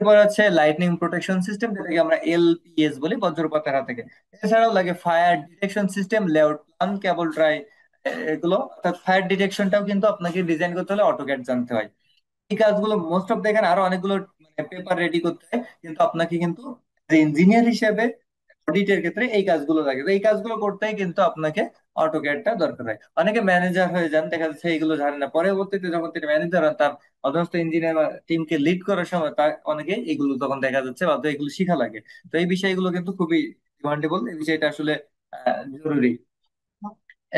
এরপর হচ্ছে লাইটনিং প্রোটেকশন সিস্টেম, যেটাকে আমরা এলপিএস বলি, বজ্রপাতের হাত থেকে। এছাড়াও লাগে fire detection system, layout plan, cable tray, এগুলো। অর্থাৎ ফায়ার ডিটেকশনটাও কিন্তু আপনাকে ডিজাইন করতে হলে অটোক্যাড জানতে হয়। এই কাজগুলো মোস্ট অফ দেখেন, আরো অনেকগুলো পেপার রেডি করতে হয়, কিন্তু আপনাকে কিন্তু ইঞ্জিনিয়ার হিসেবে অডিটের ক্ষেত্রে এই কাজগুলো লাগে। তো এই কাজগুলো করতেই কিন্তু আপনাকে অটোক্যাডটা দরকার হয়। অনেকে ম্যানেজার হয়ে যান, দেখা যাচ্ছে এইগুলো জানে না, পরবর্তীতে যখন তিনি ম্যানেজার হন, তার অধীনস্থ ইঞ্জিনিয়ার বা টিমকে লিড করার সময় তার অনেকে এগুলো তখন দেখা যাচ্ছে বাধ্য এগুলো শিখা লাগে। তো এই বিষয়গুলো কিন্তু খুবই ডিমান্ডেবল, এই বিষয়টা আসলে জরুরি।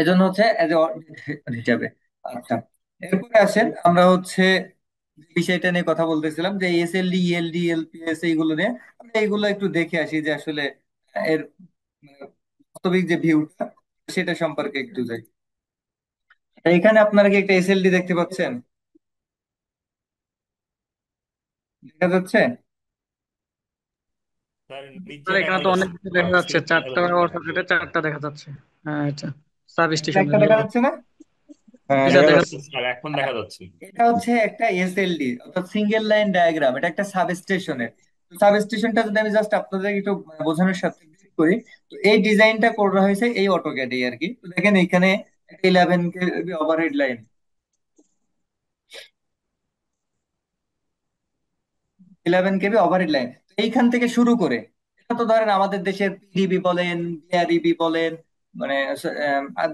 এজন্য হচ্ছে এজ এ হিসাবে। আচ্ছা, এরপরে আসেন আমরা হচ্ছে যে বিষয়টা নিয়ে কথা বলতেছিলাম, যে এসএলডি ইএলডি এলপিএস এইগুলো নিয়ে আমরা এইগুলো একটু দেখে আসি, যে আসলে এর বাস্তবিক যে ভিউটা সেটা সম্পর্কে একটু যাই। এখানে আপনারা কি একটা এসএলডি দেখতে পাচ্ছেন, দেখা যাচ্ছে? স্যার নিচে আর এখানে দেখা তো যাচ্ছে, অনেক কিছু দেখা যাচ্ছে, সিলেক্ট দেখা চারটা যাচ্ছে না। সকেটে চারটা দেখা যাচ্ছে। হ্যাঁ, এটা সাব এটা একটা স্টেশনের দেখা লোগো। যাচ্ছে না? হ্যাঁ, এটা দেখা দেখা যাচ্ছে স্যার, এখন দেখা যাচ্ছে। এটা হচ্ছে একটা এসএলডি, অর্থাৎ সিঙ্গেল লাইন ডায়াগ্রাম। এটা একটা সাবস্টেশনের। সাবস্টেশনটা যদি আমি জাস্ট আপনাদের একটু বোঝানোর সাথে ব্রিফ করি, তো এই ডিজাইনটা করা হয়েছে এই অটোক্যাডে আর কি। তো দেখেন এখানে 11 KV overhead line, 11 KV overhead line, এইখান থেকে শুরু করে, এটা তো ধরেন আমাদের দেশের পিডিবি বলেন, বিআরইবি বলেন, মানে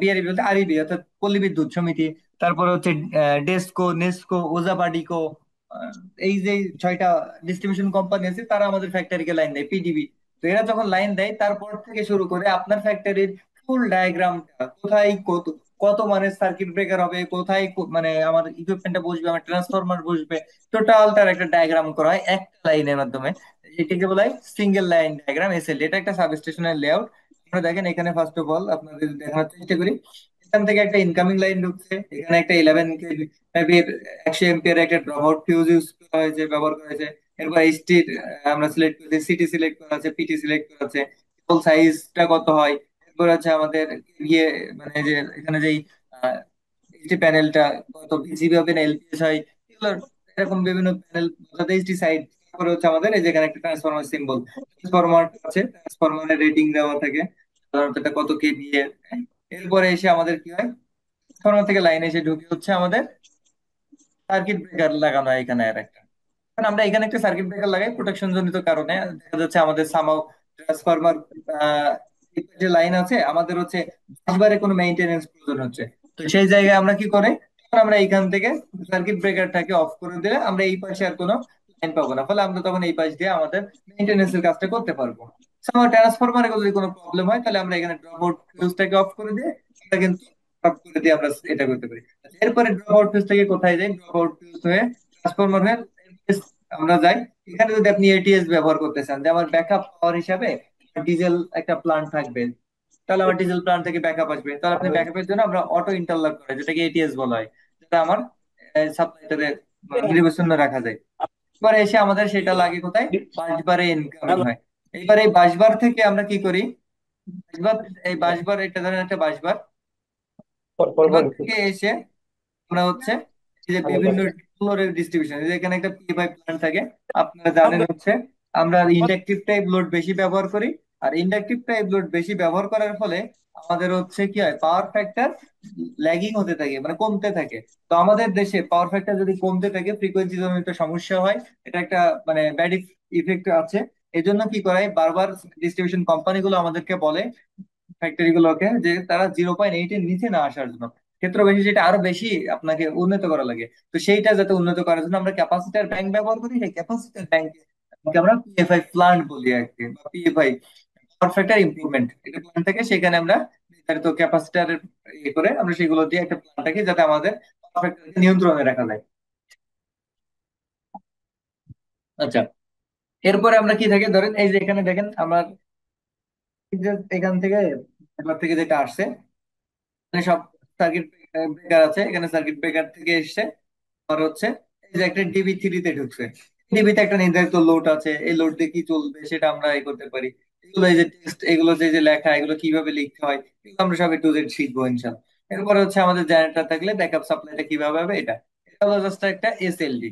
বিআরইবি বলতে আরইবি, অর্থাৎ পল্লী বিদ্যুৎ সমিতি, তারপরে হচ্ছে ডেসকো, নেসকো, ওজাবাডিকো, আহ, এই যে 6টা ডিস্ট্রিবিউশন কোম্পানি আছে, তারা আমাদের ফ্যাক্টরিকে লাইন দেয়, পিডিবি। তো এরা যখন লাইন দেয়, তারপর থেকে শুরু করে আপনার ফ্যাক্টরির ফুল ডায়াগ্রামটা, কোথায় কত কত মানের সার্কিট ব্রেকার হবে, কোথায় মানে আমার ইকুইপমেন্টটা বসবে, আমার ট্রান্সফরমার বসবে, টোটালটার একটা ডায়াগ্রাম করা হয় একটা লাইনের মাধ্যমে। এটাকে বলা হয় সিঙ্গেল লাইন ডায়াগ্রাম, এসএলডি। এটা একটা সাবস্টেশনের লেআউট। আপনারা দেখেন এখানে ফার্স্ট অফ অল আপনাদের দেখানোর চেষ্টা করি। এখান থেকে একটা ইনকামিং লাইন ঢুকছে, এখানে একটা 11 কেভির 100 এমপিয়ার একটা ড্রপ আউট ফিউজ ইউজ করা হয়েছে, ব্যবহার করা হয়েছে। এরপর এইচটি আমরা সিলেক্ট করেছি, সিটি সিলেক্ট করা আছে, পিটি সিলেক্ট করা আছে, সাইজটা কত হয়। এরপর আছে আমাদের ইয়ে, মানে যে এখানে যেই এইচডি প্যানেলটা কত বিজিবি হবে না এলপিএস হয়, এগুলো এরকম বিভিন্ন প্যানেল, এইচডি সাইড। তারপরে হচ্ছে আমাদের এই যেখানে একটা ট্রান্সফরমার সিম্বল, ট্রান্সফরমার আছে, ট্রান্সফরমারের রেটিং দেওয়া থাকে, সাধারণত এটা কত কেভিএ। এরপরে এসে আমাদের কি হয়, ট্রান্সফরমার থেকে লাইন এসে ঢুকে হচ্ছে আমাদের সার্কিট ব্রেকার লাগানো হয় এখানে আর একটা। কারণ আমরা এখানে একটা সার্কিট ব্রেকার লাগাই প্রোটেকশন জনিত কারণে, দেখা যাচ্ছে আমাদের সামাও ট্রান্সফরমার যে লাইন আছে আমাদের হচ্ছে 10 বারে কোনো মেইনটেনেন্স প্রয়োজন হচ্ছে। তো সেই জায়গায় আমরা কি করে, তখন আমরা এইখান থেকে সার্কিট ব্রেকারটাকে অফ করে দিলে আমরা এই পাশে আর কোনো লাইন পাবো না, ফলে আমরা তখন এই পাশ দিয়ে আমাদের মেইনটেনেন্স এর কাজটা করতে পারবো। আমার ট্রান্সফরমারে যদি কোনো প্রবলেম হয়, তাহলে আমরা এখানে ড্রপ আউট ফিউজটাকে অফ করে দিয়ে আমরা কিন্তু অফ করে দিয়ে আমরা এটা করতে পারি। এরপরে ড্রপ আউট ফিউজ থেকে কোথায় যাই, ড্রপ আউট ফিউজ হয়ে ট্রান্সফরমার হয়ে আমরা যাই। এখানে যদি আপনি এটিএস ব্যবহার করতে চান, যে আমার ব্যাকআপ পাওয়ার হিসাবে ডিজেল একটা প্ল্যান্ট থাকবে, তাহলে আমার ডিজেল প্ল্যান্ট থেকে ব্যাকআপ আসবে, তাহলে আপনি ব্যাকআপের জন্য আমরা অটো ইন্টারলক করে, যেটাকে এটিএস বলা হয়, যেটা আমার সাপ্লাইটারে নির্বাচন রাখা যায়। এবারে এসে আমাদের সেটা লাগে কোথায়, বাসবারে ইনকামিং হয়। এইবার এই বাসবার থেকে আমরা কি করি, বাঁশবার, এই বাঁশবার এটা ধরেন একটা বাঁশবার। পরপর বাঁশবার থেকে এসে আমরা হচ্ছে এই যে ভালো বিভিন্ন কথা। ফ্লোরের ডিস্ট্রিবিউশন, এখানে একটা পি প্ল্যান থাকে। আপনারা জানেন হচ্ছে আমরা ইন্ডাকটিভ টাইপ লোড বেশি ব্যবহার করি। আর ইন্ডাকটিভ টাইপ লোড বেশি ব্যবহার করার ফলে আমাদের হচ্ছে কি হয়, পাওয়ার ফ্যাক্টর ল্যাগিং হতে থাকে, মানে কমতে থাকে। তো আমাদের দেশে পাওয়ার ফ্যাক্টর যদি কমতে থাকে ফ্রিকোয়েন্সি জনিত সমস্যা হয়। এটা একটা মানে ব্যাড ইফেক্ট আছে। এই জন্য কি করে বারবার ডিস্ট্রিবিউশন কোম্পানিগুলো আমাদেরকে বলে, ফ্যাক্টরি গুলোকে, যে তারা 0.8 এর নিচে না আসার জন্য, ক্ষেত্র বেশি যেটা আরো বেশি আপনাকে উন্নত করা লাগে। তো সেইটা যাতে উন্নত করার জন্য আমরা ক্যাপাসিটর ব্যাংক ব্যবহার করি। সেই ক্যাপাসিটর ব্যাংক আমরা পিএফআই প্লান্ট বলি আর কি, বা পিএফআই পাওয়ার ফ্যাক্টর ইমপ্রুভমেন্ট এটা প্ল্যান থেকে, সেখানে আমরা নির্ধারিত ক্যাপাসিটর ইয়ে করে আমরা সেগুলো দিয়ে একটা প্ল্যান থাকি যাতে আমাদের পাওয়ার ফ্যাক্টরকে নিয়ন্ত্রণে রাখা যায়। আচ্ছা, এরপরে আমরা কি থাকে ধরেন এই যে এখানে দেখেন আমার এই যে এখান থেকে এবার থেকে যেটা আসছে, এখানে সব সার্কিট ব্রেকার আছে, এখানে সার্কিট ব্রেকার থেকে এসছে। আর হচ্ছে এই যে একটা ডিবি থ্রিতে ঢুকছে, ডিবিতে একটা নির্ধারিত লোড আছে, এই লোড দিয়ে কি চলবে সেটা আমরা এই করতে পারি। এগুলো এই যে টেক্সট, এগুলো যে যে লেখা, এগুলো কিভাবে লিখতে হয় এগুলো আমরা সব একটু জেড শিখবো ইনশাল্লাহ। এরপরে হচ্ছে আমাদের জেনারেটর থাকলে ব্যাকআপ সাপ্লাইটা কিভাবে হবে, এটা হলো জাস্ট একটা এসএলডি।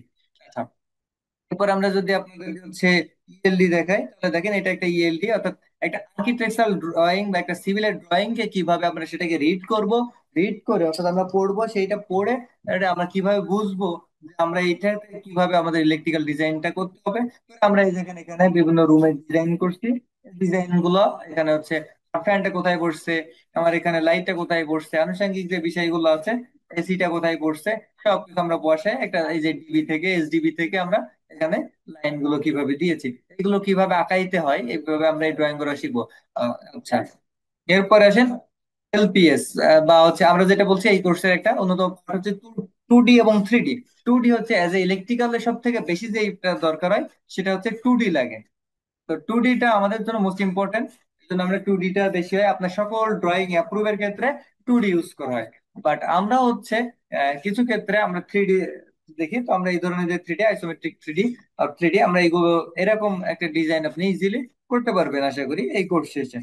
এরপর আমরা যদি আপনাদেরকে হচ্ছে ইএলডি দেখাই, তাহলে দেখেন এটা একটা ইএলডি, অর্থাৎ একটা আর্কিটেকচারাল ড্রয়িং বা একটা সিভিলের ড্রয়িং কে কিভাবে আমরা সেটাকে রিড করব, রিড করে অর্থাৎ আমরা পড়বো, সেইটা পড়ে এটা আমরা কিভাবে বুঝবো যে আমরা এইটাতে কিভাবে আমাদের ইলেকট্রিক্যাল ডিজাইনটা করতে হবে। তো আমরা এই যেখানে এখানে বিভিন্ন রুমের ডিজাইন করছি, ডিজাইন গুলো এখানে হচ্ছে ফ্যানটা কোথায় বসছে, আমার এখানে লাইটটা কোথায় বসছে, আনুষঙ্গিক যে বিষয়গুলো আছে, এসিটা কোথায় বসছে, সবকিছু আমরা বসে একটা এই যে ডিবি থেকে এসডিবি থেকে আমরা এখানে লাইন গুলো কিভাবে দিয়েছি, এগুলো কিভাবে আঁকাইতে হয়, এইভাবে আমরা এই ড্রয়িং গুলো শিখবো। আচ্ছা, এরপর আসেন এলপিএস, বা হচ্ছে আমরা যেটা বলছি এই কোর্সের একটা অন্যতম part হচ্ছে 2D এবং 3D। 2D হচ্ছে অ্যাজ এ ইলেকট্রিক্যালের সব থেকে বেশি যে দরকার হয় সেটা হচ্ছে 2D লাগে। তো 2D টা আমাদের জন্য মোস্ট ইম্পর্টেন্ট। এই জন্য আমরা 2D টা বেশি হয়, আপনার সকল ড্রয়িং অ্যাপ্রুভের ক্ষেত্রে 2D ইউজ করা হয়। বাট আমরা হচ্ছে কিছু ক্ষেত্রে আমরা 3D দেখি। তো আমরা এই ধরনের যে 3D আইসোমেট্রিক 3D আর 3D আমরা এগুলো এরকম একটা ডিজাইন আপনি ইজিলি করতে পারবেন আশা করি এই কোর্স শেষে।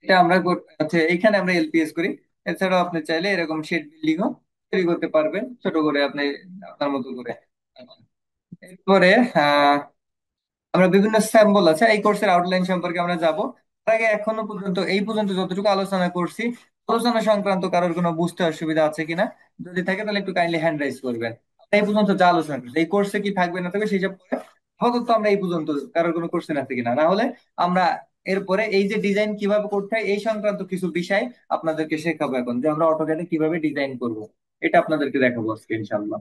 এটা আমরা হচ্ছে এইখানে আমরা এলপিএস করি। এছাড়াও আপনি চাইলে এরকম শেড বিল্ডিংও তৈরি করতে পারবেন ছোট করে আপনি আপনার মতো করে। এরপরে আহ আমরা বিভিন্ন স্যাম্পল আছে এই কোর্সের আউটলাইন সম্পর্কে আমরা যাব। তার আগে এখনো পর্যন্ত এই পর্যন্ত যতটুকু আলোচনা করছি, আলোচনা সংক্রান্ত কারোর কোনো বুঝতে অসুবিধা আছে কিনা, যদি থাকে তাহলে একটু কাইন্ডলি হ্যান্ড রাইজ করবেন। আমরা এই পর্যন্ত যা আলোচনা করছি এই কোর্সে কি থাকবে না থাকবে সেই সব পরে আপাতত আমরা এই পর্যন্ত কারোর কোনো কোশ্চেন আছে কিনা, না হলে আমরা এরপরে এই যে ডিজাইন কিভাবে করতে হয় এই সংক্রান্ত কিছু বিষয় আপনাদেরকে শেখাবো এখন, যে আমরা অটোক্যাডে কিভাবে ডিজাইন করব, এটা আপনাদেরকে দেখাবো আজকে ইনশাল্লাহ।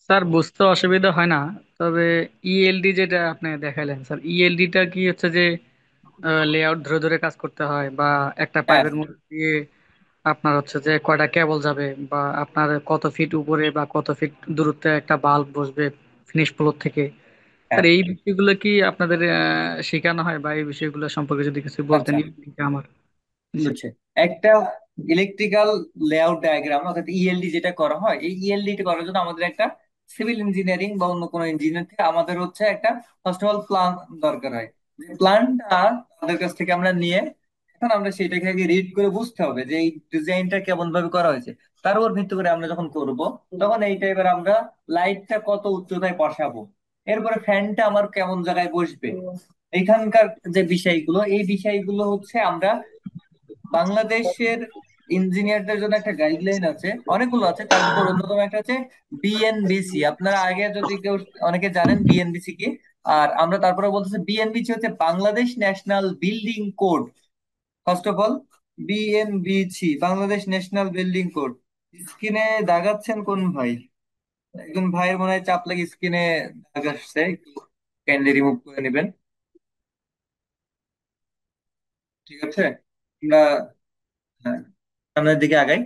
স্যার বুঝতে অসুবিধা হয় না, তবে ইএলডি যেটা আপনি দেখালেন স্যার, ইএলডিটা কি হচ্ছে যে লেআউট ধরে ধরে কাজ করতে হয়, বা একটা হ্যাঁ, পাইপের মধ্যে দিয়ে আপনার হচ্ছে যে কয়টা কেবল যাবে, বা আপনার কত ফিট উপরে বা কত ফিট দূরত্বে একটা বাল্ব বসবে ফিনিশ ফ্লোর থেকে। হ্যাঁ, স্যার এই বিষয়গুলো কি আপনাদের শেখানো হয়, বা এই বিষয়গুলো সম্পর্কে যদি কিছু বলতেন আচ্ছা, আমার। জি। বুঝছে। একটা ইলেকট্রিক্যাল লেআউট ডায়াগ্রাম অর্থাৎ ইএলডি যেটা করা হয়, এই ইএলডি টা করার জন্য আমাদের একটা সিভিল ইঞ্জিনিয়ারিং বা অন্য কোনো ইঞ্জিনিয়ার থেকে আমাদের হচ্ছে একটা ফার্স্ট অফ অল প্ল্যান দরকার হয়। যে প্ল্যানটা তাদের কাছ থেকে আমরা নিয়ে এখন আমরা সেটাকে আগে রিড করে বুঝতে হবে যে এই ডিজাইনটা কেমন ভাবে করা হয়েছে। তার উপর ভিত্তি করে আমরা যখন করব তখন এই টাইপের আমরা লাইটটা কত উচ্চতায় বসাবো, এরপরে ফ্যানটা আমার কেমন জায়গায় বসবে, এখানকার যে বিষয়গুলো এই বিষয়গুলো হচ্ছে আমরা বাংলাদেশের ইঞ্জিনিয়ারদের জন্য একটা গাইডলাইন আছে, অনেকগুলো আছে, তার ভিতর অন্যতম একটা হচ্ছে বিএনবিসি। আপনারা আগে যদি কেউ অনেকে জানেন বিএনবিসি কি। আর আমরা তারপরে বলতেছি বিএনবিসি হচ্ছে Bangladesh national building code. First of all BNBC Bangladesh national building code. স্ক্রিনে দাগাচ্ছেন কোন ভাই? একজন ভাইয়ের মনে হয় চাপ লাগে, স্ক্রিনে দাগ আসছে, একটু কাইন্ডলি রিমুভ করে নেবেন। ঠিক আছে, আমরা হ্যাঁ, সামনের দিকে আগাই।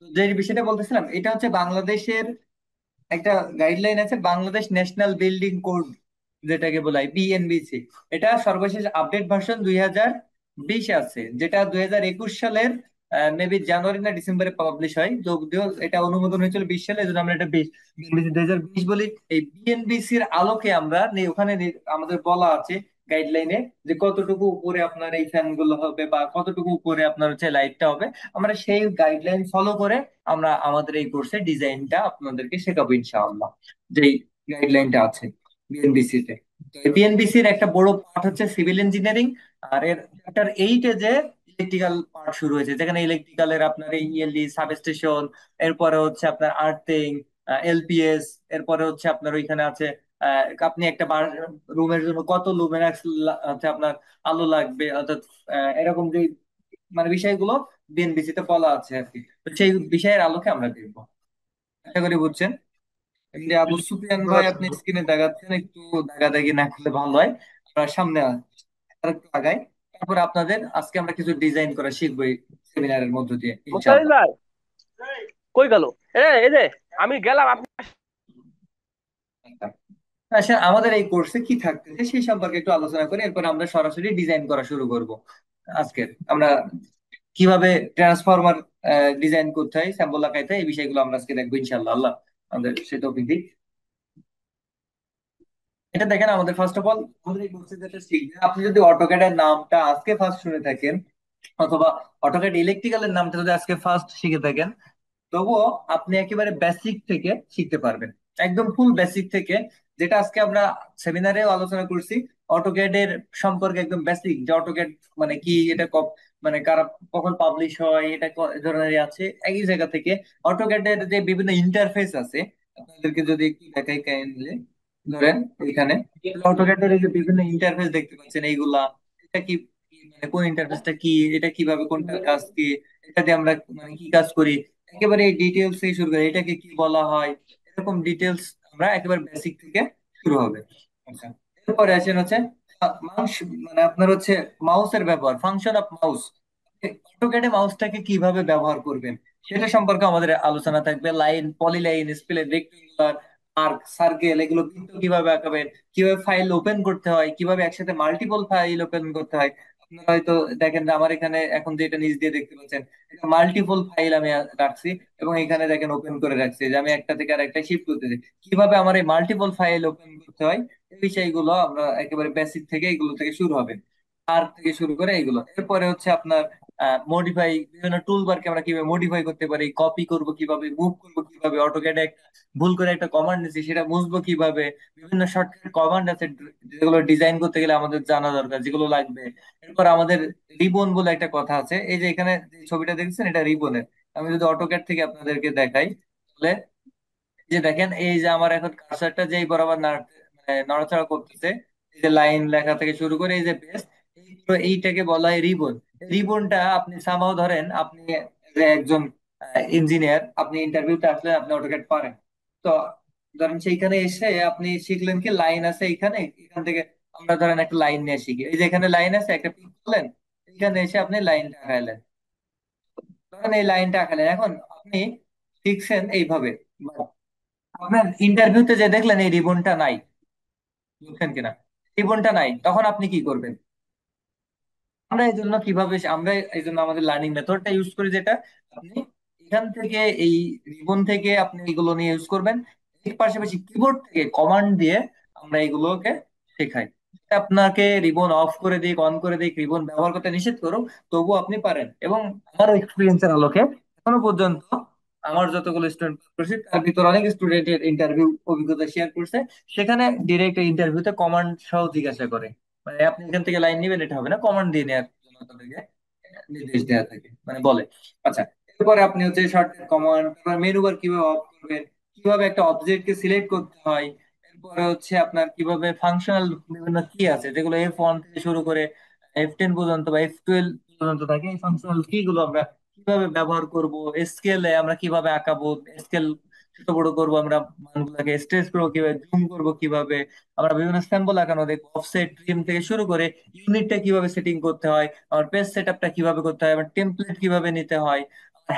যে বিষয়টা বলতেছিলাম এটা হচ্ছে বাংলাদেশের একটা গাইডলাইন আছে, বাংলাদেশ ন্যাশনাল বিল্ডিং কোড যেটাকে বলা হয় বিএনবিসি। এটা সর্বশেষ আপডেট ভার্সন 2020 আছে, যেটা 2021 সালের মেবি জানুয়ারি না ডিসেম্বরে পাবলিশ হয়। যদিও এটা অনুমোদন হয়েছিল 20 সালে, এই জন্য আমরা এটা বিএনবিসি 2020 বলি। এই বিএনবিসির আলোকে আমরা ওখানে আমাদের বলা আছে গাইডলাইনে যে কতটুকু উপরে আপনার এই ফ্যান গুলো হবে বা কতটুকু উপরে আপনার হচ্ছে লাইটটা হবে, আমরা সেই গাইডলাইন ফলো করে আমরা আমাদের এই কোর্সের ডিজাইনটা আপনাদেরকে শেখাবো ইনশাআল্লাহ, যেই গাইডলাইনটা আছে বিএনবিসি তে। বিএনবিসির একটা বড় পার্ট হচ্ছে সিভিল ইঞ্জিনিয়ারিং, আর এর চ্যাপ্টার 8-এ যে ইলেকট্রিক্যাল পার্ট শুরু হয়েছে, যেখানে ইলেকট্রিক্যালের আপনার এই ইএলডি সাবস্টেশন, এরপরে হচ্ছে আপনার আর্থিং, এলপিএস, এরপরে হচ্ছে আপনার ওইখানে আছে আপনি একটা রুমের জন্য কত লুমেনাক্স হচ্ছে আপনার আলো লাগবে, অর্থাৎ এরকম যে মানে বিষয়গুলো বিএনবিসি তে বলা আছে আর কি। তো সেই বিষয়ের আলোকে আমরা দেখবো। আশা করি বুঝছেন। এমনি আবু সুফিয়ান ভাই আপনি স্ক্রিনে দেখাচ্ছেন, একটু দাগাদাগি না করলে ভালো হয়। আমরা সামনে আর একটু আগাই, তারপর আপনাদের আজকে আমরা কিছু ডিজাইন করা শিখবো এই সেমিনারের মধ্য দিয়ে মুস্তাফিজ ইনশাআল্লাহ। ভাই কই গেল? এই যে আমি গেলাম আপনি। আচ্ছা, আমাদের এই কোর্সে কি থাকতেছে সেই সম্পর্কে একটু আলোচনা করি, এরপর আমরা সরাসরি ডিজাইন করা শুরু করব। আজকে আমরা কিভাবে ট্রান্সফরমার ডিজাইন করতে হয়, স্যাম্পল আঁকাইতে হয়, এই বিষয়গুলো আমরা আজকে দেখবো ইনশাআল্লাহ। আল্লাহ আমাদের সে তৌফিক দিক। এটা দেখেন, আমাদের ফার্স্ট অফ অল আমাদের এই কোর্সে যেটা শিখবে, আপনি যদি অটোক্যাডের নামটা আজকে ফার্স্ট শুনে থাকেন, অথবা অটোক্যাড ইলেকট্রিক্যালের নামটা যদি আজকে ফার্স্ট শিখে থাকেন, তবুও আপনি একেবারে বেসিক থেকে শিখতে পারবেন, একদম ফুল বেসিক থেকে। যেটা আজকে আমরা সেমিনারেও আলোচনা করছি, অটোক্যাড এর সম্পর্কে একদম বেসিক, যে অটোক্যাড মানে কি, এটা মানে কারা কখন পাবলিশ হয়, এটা এ ধরনের আছে একই জায়গা থেকে। অটোক্যাড এর যে বিভিন্ন ইন্টারফেস আছে, আপনাদেরকে যদি একটু দেখাই কাইন্ডলি, ধরেন এখানে অটোক্যাড এর এই যে বিভিন্ন ইন্টারফেস দেখতে পাচ্ছেন এইগুলা, এটা কি মানে কোন ইন্টারফেসটা কি, এটা কিভাবে কোনটার কাজ কি, এটা দিয়ে আমরা মানে কি কাজ করি, একেবারে এই ডিটেলস থেকে শুরু করে এটাকে কি বলা হয়, এরকম ডিটেলস আমরা একেবারে বেসিক থেকে শুরু হবে। আচ্ছা, এরপরে আসেন হচ্ছে মাউস, মানে আপনার হচ্ছে মাউসের ব্যবহার, ফাংশন অফ মাউস, অটোক্যাডে মাউসটাকে কিভাবে ব্যবহার করবেন সেটা সম্পর্কে আমাদের আলোচনা থাকবে। Line, polyline, spline, rectangular, arc, circle, এগুলো বৃত্ত কিভাবে আঁকাবেন, কিভাবে ফাইল ওপেন করতে হয়, কিভাবে একসাথে মাল্টিপল ফাইল ওপেন করতে হয়। আপনারা হয়তো দেখেন যে আমার এখানে এখন যেটা নিচ দিয়ে দেখতে পাচ্ছেন, মাল্টিপল ফাইল আমি রাখছি, এবং এখানে দেখেন ওপেন করে রাখছি, যে আমি একটা থেকে আর একটা শিফট করতে চাই, কিভাবে আমার এই মাল্টিপল ফাইল ওপেন করতে হয়, এই বিষয়গুলো আমরা একেবারে বেসিক থেকে এগুলো থেকে শুরু হবে, আর থেকে শুরু করে এইগুলো। এরপরে হচ্ছে আপনার মডিফাই, বিভিন্ন টুল বারকে আমরা কিভাবে মডিফাই করতে পারি, কপি করব কিভাবে, মুভ করব কিভাবে, অটোক্যাডে একটা ভুল করে একটা কমান্ড নিচ্ছি সেটা মুছবো কিভাবে, বিভিন্ন শর্টকাট কমান্ড আছে যেগুলো ডিজাইন করতে গেলে আমাদের জানা দরকার, যেগুলো লাগবে। এরপর আমাদের রিবন বলে একটা কথা আছে, এই যে এখানে যে ছবিটা দেখছেন এটা রিবনের। আমি যদি অটোক্যাড থেকে আপনাদেরকে দেখাই, তাহলে এই যে দেখেন, এই যে আমার এখন কার্সারটা যেই বরাবর মানে নড়াচড়া করতেছে, এই যে লাইন লেখা থেকে শুরু করে এই যে বেস, এই পুরো এইটাকে বলা হয় রিবন। রিবনটা আপনি সামাও ধরেন, আপনি যে একজন ইঞ্জিনিয়ার, আপনি ইন্টারভিউতে আসলে আপনি অটোক্যাড পারেন, তো ধরেন সেইখানে এসে আপনি শিখলেন কি লাইন আছে এইখানে, এখান থেকে আমরা ধরেন একটা লাইন নিয়ে শিখি, এই যে এখানে লাইন আছে একটা পিক করলেন, এখানে এসে আপনি লাইনটা আঁকাইলেন, ধরেন এই লাইনটা আঁকালেন, এখন আপনি শিখছেন এইভাবে। আপনার ইন্টারভিউতে যে দেখলেন এই রিবনটা নাই, বুঝছেন কিনা, রিবনটা নাই, তখন আপনি কি করবেন? আমরা এই জন্য আমাদের লার্নিং মেথডটা ইউজ করি, যেটা আপনি এখান থেকে এই রিবন থেকে আপনি এগুলো নিয়ে ইউজ করবেন, এর পাশাপাশি কিবোর্ড থেকে কমান্ড দিয়ে আমরা এগুলোকে শেখাই। আপনাকে রিবন অফ করে দিক, অন করে দিক, রিবন ব্যবহার করতে নিষেধ করুক, তবুও আপনি পারেন। এবং আমার এক্সপিরিয়েন্সের আলোকে এখনো পর্যন্ত আমার যতগুলো স্টুডেন্ট করছি তার ভিতর অনেক স্টুডেন্টের ইন্টারভিউ অভিজ্ঞতা শেয়ার করছে, সেখানে ডিরেক্ট ইন্টারভিউতে কমান্ড সহ জিজ্ঞাসা করে, মানে আপনি এখান থেকে লাইন নিবেন এটা হবে না, কমান্ড দিয়ে নেওয়ার জন্য তাদেরকে নির্দেশ দেওয়া থাকে, মানে বলে। আচ্ছা, এরপরে আপনি হচ্ছে শর্টকাট কমান্ড, তারপর মেনু বার কিভাবে অফ করবেন, কিভাবে একটা অবজেক্টকে সিলেক্ট করতে হয়, এরপরে হচ্ছে আপনার কিভাবে ফাংশনাল বিভিন্ন কি আছে যেগুলো F1 থেকে শুরু করে F10 পর্যন্ত বা F12 পর্যন্ত থাকে, এই ফাংশনাল কি গুলো আমরা কিভাবে ব্যবহার করব, স্কেলে আমরা কিভাবে আঁকাবো, স্কেল ছোট বড় করবো আমরা, মানগুলোকে স্ট্রেচ করবো কিভাবে, জুম করবো কিভাবে, আমরা বিভিন্ন স্যাম্পল আঁকানো দেখবো, অফসেট, ট্রিম থেকে শুরু করে ইউনিটটা কিভাবে সেটিং করতে হয়, আমার পেজ সেটআপটা কিভাবে করতে হয়, আমার টেমপ্লেট কিভাবে নিতে হয়,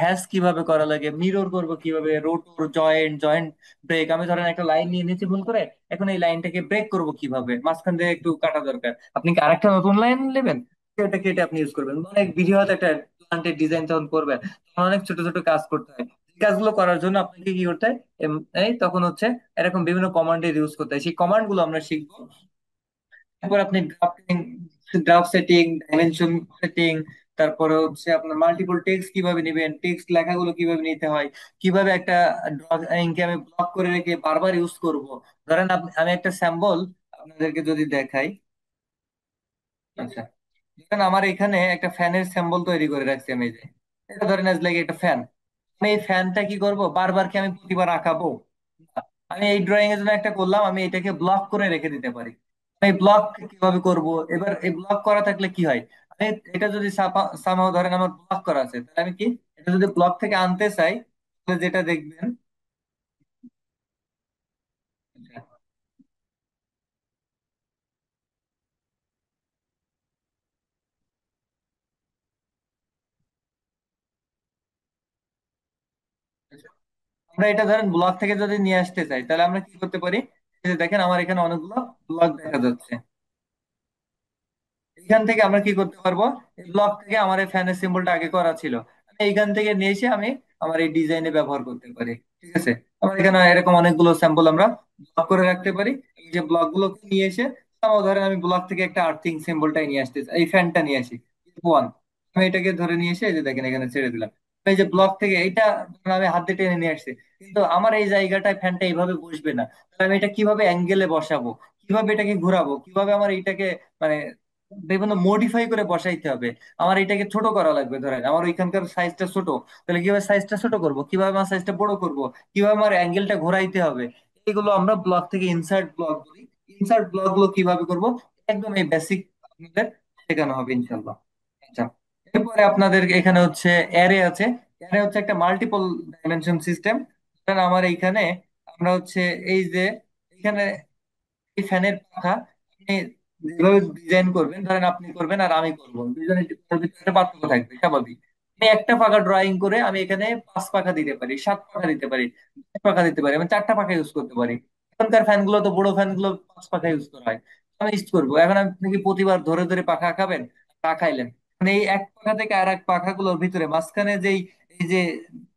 হ্যাশ কিভাবে করা লাগে, মিরর করব কিভাবে, রোটর, জয়েন্ট, জয়েন্ট ব্রেক, আমি ধরেন একটা লাইন নিয়ে নিয়েছি ভুল করে, এখন এই লাইনটাকে ব্রেক করব কিভাবে, মাঝখান দিয়ে একটু কাটা দরকার, আপনি কি আরেকটা নতুন লাইন নেবেন, এটা কেটে আপনি ইউজ করবেন। অনেক ভিডিও হয়তো একটা প্লান্টের ডিজাইন যখন করবেন, তখন অনেক ছোট ছোট কাজ করতে হয়, এই কাজগুলো করার জন্য আপনাকে কি করতে হয়, এই তখন হচ্ছে এরকম বিভিন্ন কমান্ডের ইউজ করতে হয়, সেই কমান্ড গুলো আমরা শিখবো। তারপর আপনি drafting, draft setting, dimension setting, তারপরে হচ্ছে আপনার মাল্টিপল টেক্সট কিভাবে নেবেন, টেক্সট লেখাগুলো কিভাবে নিতে হয়, কিভাবে একটা ড্রয়িংকে আমি ব্লক করে রেখে বারবার ইউজ করব। ধরেন আমি একটা স্যাম্পল আপনাদেরকে যদি দেখাই। আচ্ছা, ধরেন আমার এখানে একটা ফ্যানের স্যাম্পল তৈরি করে রাখছি আমি, এই যে এটা ধরেন এজ লাইক একটা ফ্যান। আমি এই ফ্যানটা কি করব, বারবার কি আমি প্রতিবার আঁকাবো? না। আমি এই ড্রয়িং এর জন্য একটা করলাম, আমি এটাকে ব্লক করে রেখে দিতে পারি। আমি ব্লক কিভাবে করব? এবার এই ব্লক করা থাকলে কি হয়, আমি এটা যদি সামাও ধরেন আমার ব্লক করা আছে, তাহলে আমি কি এটা যদি ব্লক থেকে আনতে চাই, তাহলে যেটা দেখবেন, আমরা এটা ধরেন ব্লক থেকে যদি নিয়ে আসতে চাই, তাহলে আমরা কি করতে পারি? এই যে দেখেন আমার এখানে অনেকগুলো ব্লক দেখা যাচ্ছে। এখান থেকে আমরা কি করতে পারবো, এই ব্লক থেকে আমার এই ফ্যানের সিম্বলটা আগে করা ছিল, আমি এইখান থেকে নিয়ে এসে আমি আমার এই ডিজাইনে ব্যবহার করতে পারি। ঠিক আছে, আমার এখানে এরকম অনেকগুলো স্যাম্পল আমরা ব্লক করে রাখতে পারি। এই যে ব্লক গুলোকে নিয়ে এসে, তাও ধরেন আমি ব্লক থেকে একটা আর্থিং সিম্বলটাই নিয়ে আসতে চাই, এই ফ্যানটা নিয়ে আসি ওয়ান, আমি এটাকে ধরে নিয়ে এসে এই যে দেখেন এখানে ছেড়ে দিলাম। এই যে ব্লক থেকে এইটা ধরেন আমি হাত দিয়ে টেনে নিয়ে আসছি, কিন্তু আমার এই জায়গাটায় ফ্যানটা এইভাবে বসবে না। তাহলে আমি এটা কিভাবে অ্যাঙ্গেলে বসাবো, কিভাবে এটাকে ঘোরাবো, কিভাবে আমার এইটাকে মানে বিভিন্ন মডিফাই করে বসাইতে হবে। আমার এটাকে ছোট করা লাগবে, ধরেন আমার ওইখানকার সাইজটা ছোট, তাহলে কিভাবে সাইজটা ছোট করব, কিভাবে আমার সাইজটা বড় করব, কিভাবে আমার অ্যাঙ্গেলটা ঘোরাইতে হবে, এগুলো আমরা ব্লক থেকে ইনসার্ট ব্লক বলি। ইনসার্ট ব্লক গুলো কিভাবে করব, একদম এই বেসিক আপনাদের শেখানো হবে ইনশাল্লাহ। আচ্ছা, এরপরে আপনাদের এখানে হচ্ছে অ্যারে আছে। অ্যারে হচ্ছে একটা মাল্টিপল ডাইমেনশন সিস্টেম। আমার এইখানে আমরা হচ্ছে এই যে এখানে এই ফ্যানের পাখা আপনি যেভাবে ডিজাইন করবেন, ধরেন আপনি করবেন আর আমি করবো, দুজনের ভিতরে একটা পার্থক্য থাকবে স্বাভাবিক। আমি একটা পাখা ড্রয়িং করে আমি এখানে 5 পাখা দিতে পারি, 7 পাখা দিতে পারি, 10 পাখা দিতে পারি, আমি 4টা পাখা ইউজ করতে পারি। এখনকার ফ্যান গুলো তো বড় ফ্যান গুলো 5 পাখা ইউজ করা হয়, আমি ইউজ করবো। এখন আপনি কি প্রতিবার ধরে ধরে পাখা খাবেন? খাইলেন, মানে এই এক পাখা থেকে আর এক পাখা গুলোর ভিতরে মাঝখানে যেই এই যে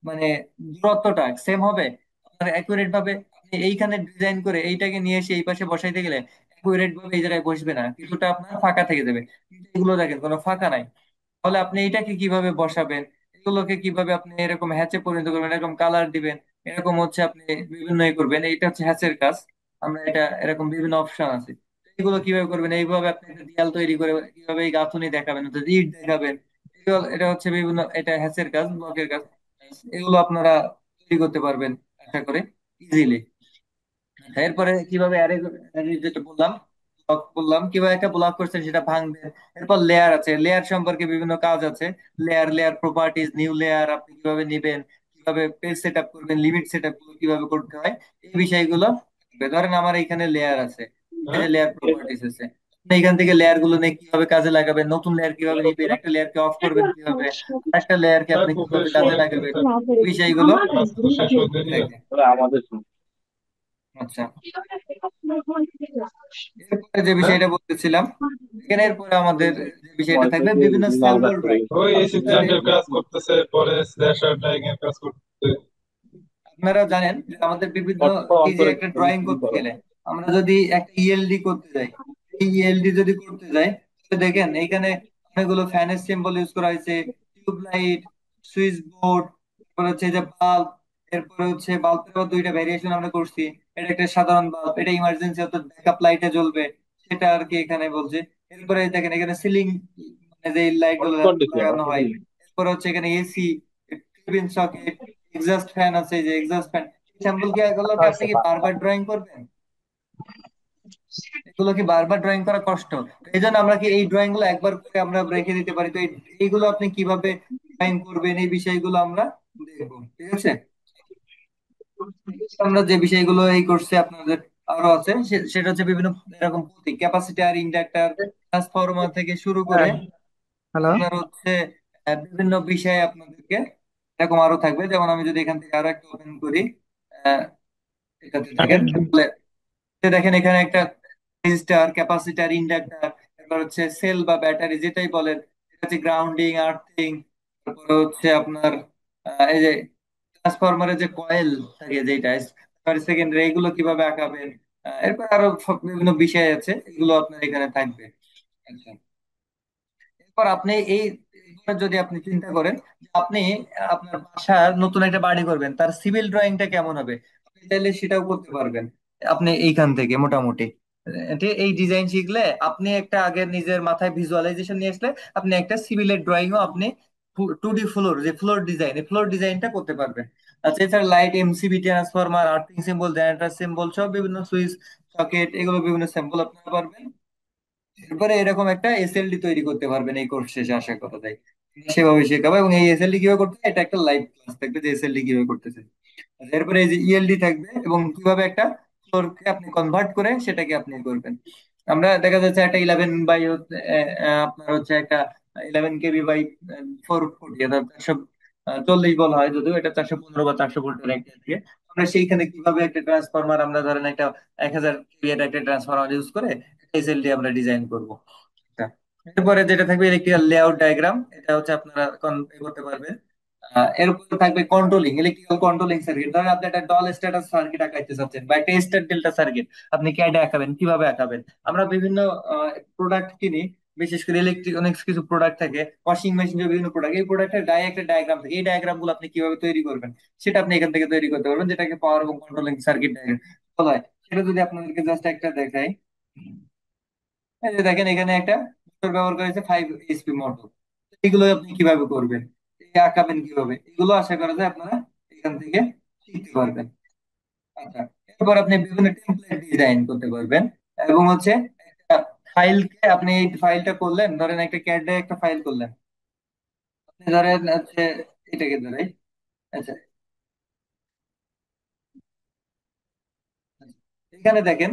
মানে দূরত্বটা সেম হবে আপনার অ্যাকুরেট ভাবে। আপনি এইখানে ডিজাইন করে এইটাকে নিয়ে এসে এই পাশে বসাইতে গেলে অ্যাকুরেট ভাবে এই জায়গায় বসবে না, কিছুটা আপনার ফাঁকা থেকে যাবে। কিন্তু এগুলো দেখেন কোনো ফাঁকা নাই। তাহলে আপনি এটাকে কিভাবে বসাবেন, এগুলোকে কিভাবে আপনি এরকম হ্যাচে পরিণত করবেন, এরকম কালার দিবেন, এরকম হচ্ছে আপনি বিভিন্ন করবেন, এইটা হচ্ছে হ্যাচের কাজ। আমরা এটা এরকম বিভিন্ন অপশন আছে, এগুলো কিভাবে করবেন, এইভাবে আপনি একটা দেয়াল তৈরি করে কিভাবে এই গাঁথুনি দেখাবেন, অর্থাৎ ইট দেখাবেন, এটা হচ্ছে বিভিন্ন, এটা হ্যাচের কাজ, ব্লকের কাজ। এগুলো আপনারা তৈরি করতে পারবেন আশা করে ইজিলি। এরপরে কিভাবে অ্যারে, যেটা বললাম ব্লক বললাম, কিভাবে একটা ব্লক করছেন সেটা ভাঙবেন। এরপর লেয়ার আছে, লেয়ার সম্পর্কে বিভিন্ন কাজ আছে। Layer, layer properties, new layer আপনি কিভাবে নিবেন, কিভাবে পেজ সেট আপ করবেন, লিমিট সেট আপ কিভাবে করতে হয়, এই বিষয়গুলো থাকবে। ধরেন আমার এখানে লেয়ার আছে, এই যে লেয়ার প্রপার্টিজ আছে, আপনি এখান থেকে লেয়ার গুলো নিয়ে কিভাবে কাজে লাগাবেন, নতুন লেয়ার কিভাবে নিবেন, একটা লেয়ারকে অফ করবেন কিভাবে, আরেকটা লেয়ারকে আপনি কিভাবে কাজে লাগাবেন, এই বিষয়গুলো দেখেন। আচ্ছা, এরপরে যে বিষয়টা বলতেছিলাম, এখানে এরপরে আমাদের যে বিষয়টা থাকবে বিভিন্ন স্যাম্পল ড্রয়িং। ওই অ্যাসিস্ট্যান্টের কাজ করতেছে, পরে স্ল্যাশার ড্রাইং এর কাজ করতেছে। আপনারা জানেন যে আমাদের বিভিন্ন, হটস্পট অন এই যে করে একটা ড্রয়িং করতে গেলে আমরা যদি একটা ইএলডি করতে যাই, এই ইএলডি যদি করতে যাই, তাহলে দেখেন এখানে অনেকগুলো ফ্যানের সিম্বল ইউজ করা হয়েছে, টিউব লাইট, সুইচ বোর্ড, তারপর হচ্ছে যে বাল্ব। এরপরে হচ্ছে বাল্বের আবার দুইটা ভ্যারিয়েশন আমরা করছি, এটা একটা সাধারণ বাল্ব, এটা ইমার্জেন্সি অর্থাৎ ব্যাকআপ লাইটে জ্বলবে, সেটা আর কি এখানে বলছে। এরপরে দেখেন এখানে সিলিং, মানে যে লাইট গুলো হটস্পট দিছে লাগানো আমার। হয়। এরপরে হচ্ছে এখানে AC, tiffin socket, exhaust fan আছে, এই যে এক্সস্ট ফ্যান। স্যাম্পল কি এগুলোকে আপনি কি বারবার ড্রয়িং করবেন? এগুলো কি বারবার ড্রয়িং করা কষ্ট? তো এই জন্য আমরা কি এই ড্রয়িং গুলো একবার করে আমরা রেখে দিতে পারি। তো এইগুলো আপনি কিভাবে ড্রয়িং করবেন, এই বিষয়গুলো আমরা দেখবো, ঠিক আছে। আমরা যে বিষয়গুলো এই করছে আপনাদের আরো আছে, সেটা হচ্ছে বিভিন্ন এরকম প্রতীক, ক্যাপাসিটর, ইন্ডাক্টর, ট্রান্সফরমার থেকে শুরু করে হ্যাঁ, হ্যালো। আপনার হচ্ছে বিভিন্ন বিষয় আপনাদেরকে এরকম আরো থাকবে। যেমন আমি যদি এখান থেকে আরো একটা ওপেন করি, আহ, এটাতে দেখেন, তাহলে দেখেন এখানে একটা রেজিস্টার, ক্যাপাসিটর, ইন্ডাক্টর, তারপর হচ্ছে সেল বা ব্যাটারি যেটাই বলেন, এটা হচ্ছে গ্রাউন্ডিং, আর্থিং, তারপরে হচ্ছে আপনার এই যে ট্রান্সফরমারের যে কয়েল থাকে যেটা, সেকেন্ডারি, এগুলো কিভাবে আঁকাবেন, এরপর আরো বিভিন্ন বিষয় আছে, এগুলো আপনার এখানে থাকবে। আচ্ছা, এরপর আপনি এবার যদি আপনি চিন্তা করেন যে আপনি আপনার বাসার নতুন একটা বাড়ি করবেন, তার সিভিল ড্রয়িংটা কেমন হবে, আপনি চাইলে সেটাও করতে পারবেন আপনি এইখান থেকে মোটামুটি। ঠিক, এই ডিজাইন শিখলে আপনি একটা আগে নিজের মাথায় ভিজুয়ালাইজেশন নিয়ে আসলে আপনি একটা সিভিলের ড্রয়িংও আপনি 2D ফ্লোর, যে ফ্লোর ডিজাইন, এই ফ্লোর ডিজাইনটা করতে পারবেন। আচ্ছা, এছাড়া light, MCB, transformer, earthing symbol, generator symbol সব বিভিন্ন সুইচ, সকেট, এগুলো বিভিন্ন স্যাম্পল আপনারা পারবেন। এরপরে এরকম একটা এসএলডি তৈরি করতে পারবেন এই কোর্স শেষে, আশা করা যায়। সেভাবে শেখাবো, এবং এই এসএলডি কিভাবে করতে হয় এটা একটা লাইভ ক্লাস থাকবে যে এসএলডি কিভাবে করতেছে। আচ্ছা, এরপরে এই যে ইএলডি থাকবে, এবং কিভাবে একটা ফ্লোরকে আপনি কনভার্ট করে সেটাকে আপনি করবেন। আমরা দেখা যাচ্ছে একটা 11 বাই আপনার হচ্ছে একটা 11 কেবি বাই 440, অর্থাৎ 440 বলা হয়, যদিও এটা 415 বা 400 ভোল্টের একটা দিয়ে। আমরা সেইখানে কিভাবে একটা ট্রান্সফরমার, আমরা ধরেন একটা 1000 কেভি এর একটা ট্রান্সফরমার ইউজ করে এসএলডি আমরা ডিজাইন করব। আচ্ছা, এরপরে যেটা থাকবে ইলেকট্রিক্যাল লেআউট ডায়াগ্রাম, এটা হচ্ছে আপনারা করতে পারবেন। এর উপরে থাকবে কন্ট্রোলিং, ইলেকট্রিক্যাল কন্ট্রোলিং সার্কিট। ধরেন আপনি একটা ডল স্ট্যাটাস সার্কিট আঁকাইতে চাচ্ছেন, বা একটা স্টার ডেল্টা সার্কিট, আপনি ক্যাডে আঁকাবেন, কিভাবে আঁকাবেন? আমরা বিভিন্ন প্রোডাক্ট কিনি, বিশেষ করে ইলেকট্রিক অনেক কিছু প্রোডাক্ট থাকে, ওয়াশিং মেশিনের বিভিন্ন প্রোডাক্ট, এই প্রোডাক্টের গায়ে একটা ডায়াগ্রাম থাকে, এই ডায়াগ্রাম গুলো আপনি কিভাবে তৈরি করবেন সেটা আপনি এখান থেকে তৈরি করতে পারবেন, যেটাকে পাওয়ার এবং কন্ট্রোলিং সার্কিট ডায়াগ্রাম বলা হয়। সেটা যদি আপনাদেরকে জাস্ট একটা দেখাই, এই যে দেখেন এখানে একটা মোটর ব্যবহার করেছে 5 এইচপি মোটর। এগুলো আপনি কিভাবে করবেন, এই আঁকাবেন কিভাবে, এগুলো আশা করা যায় আপনারা এখান থেকে শিখতে পারবেন। আচ্ছা, এরপর আপনি বিভিন্ন টেমপ্লেট ডিজাইন করতে পারবেন, এবং হচ্ছে একটা ফাইলকে আপনি এই ফাইলটা করলেন, ধরেন একটা ক্যাডে একটা ফাইল করলেন, আপনি ধরেন হচ্ছে এটাকে ধরাই। আচ্ছা, আচ্ছা, এখানে দেখেন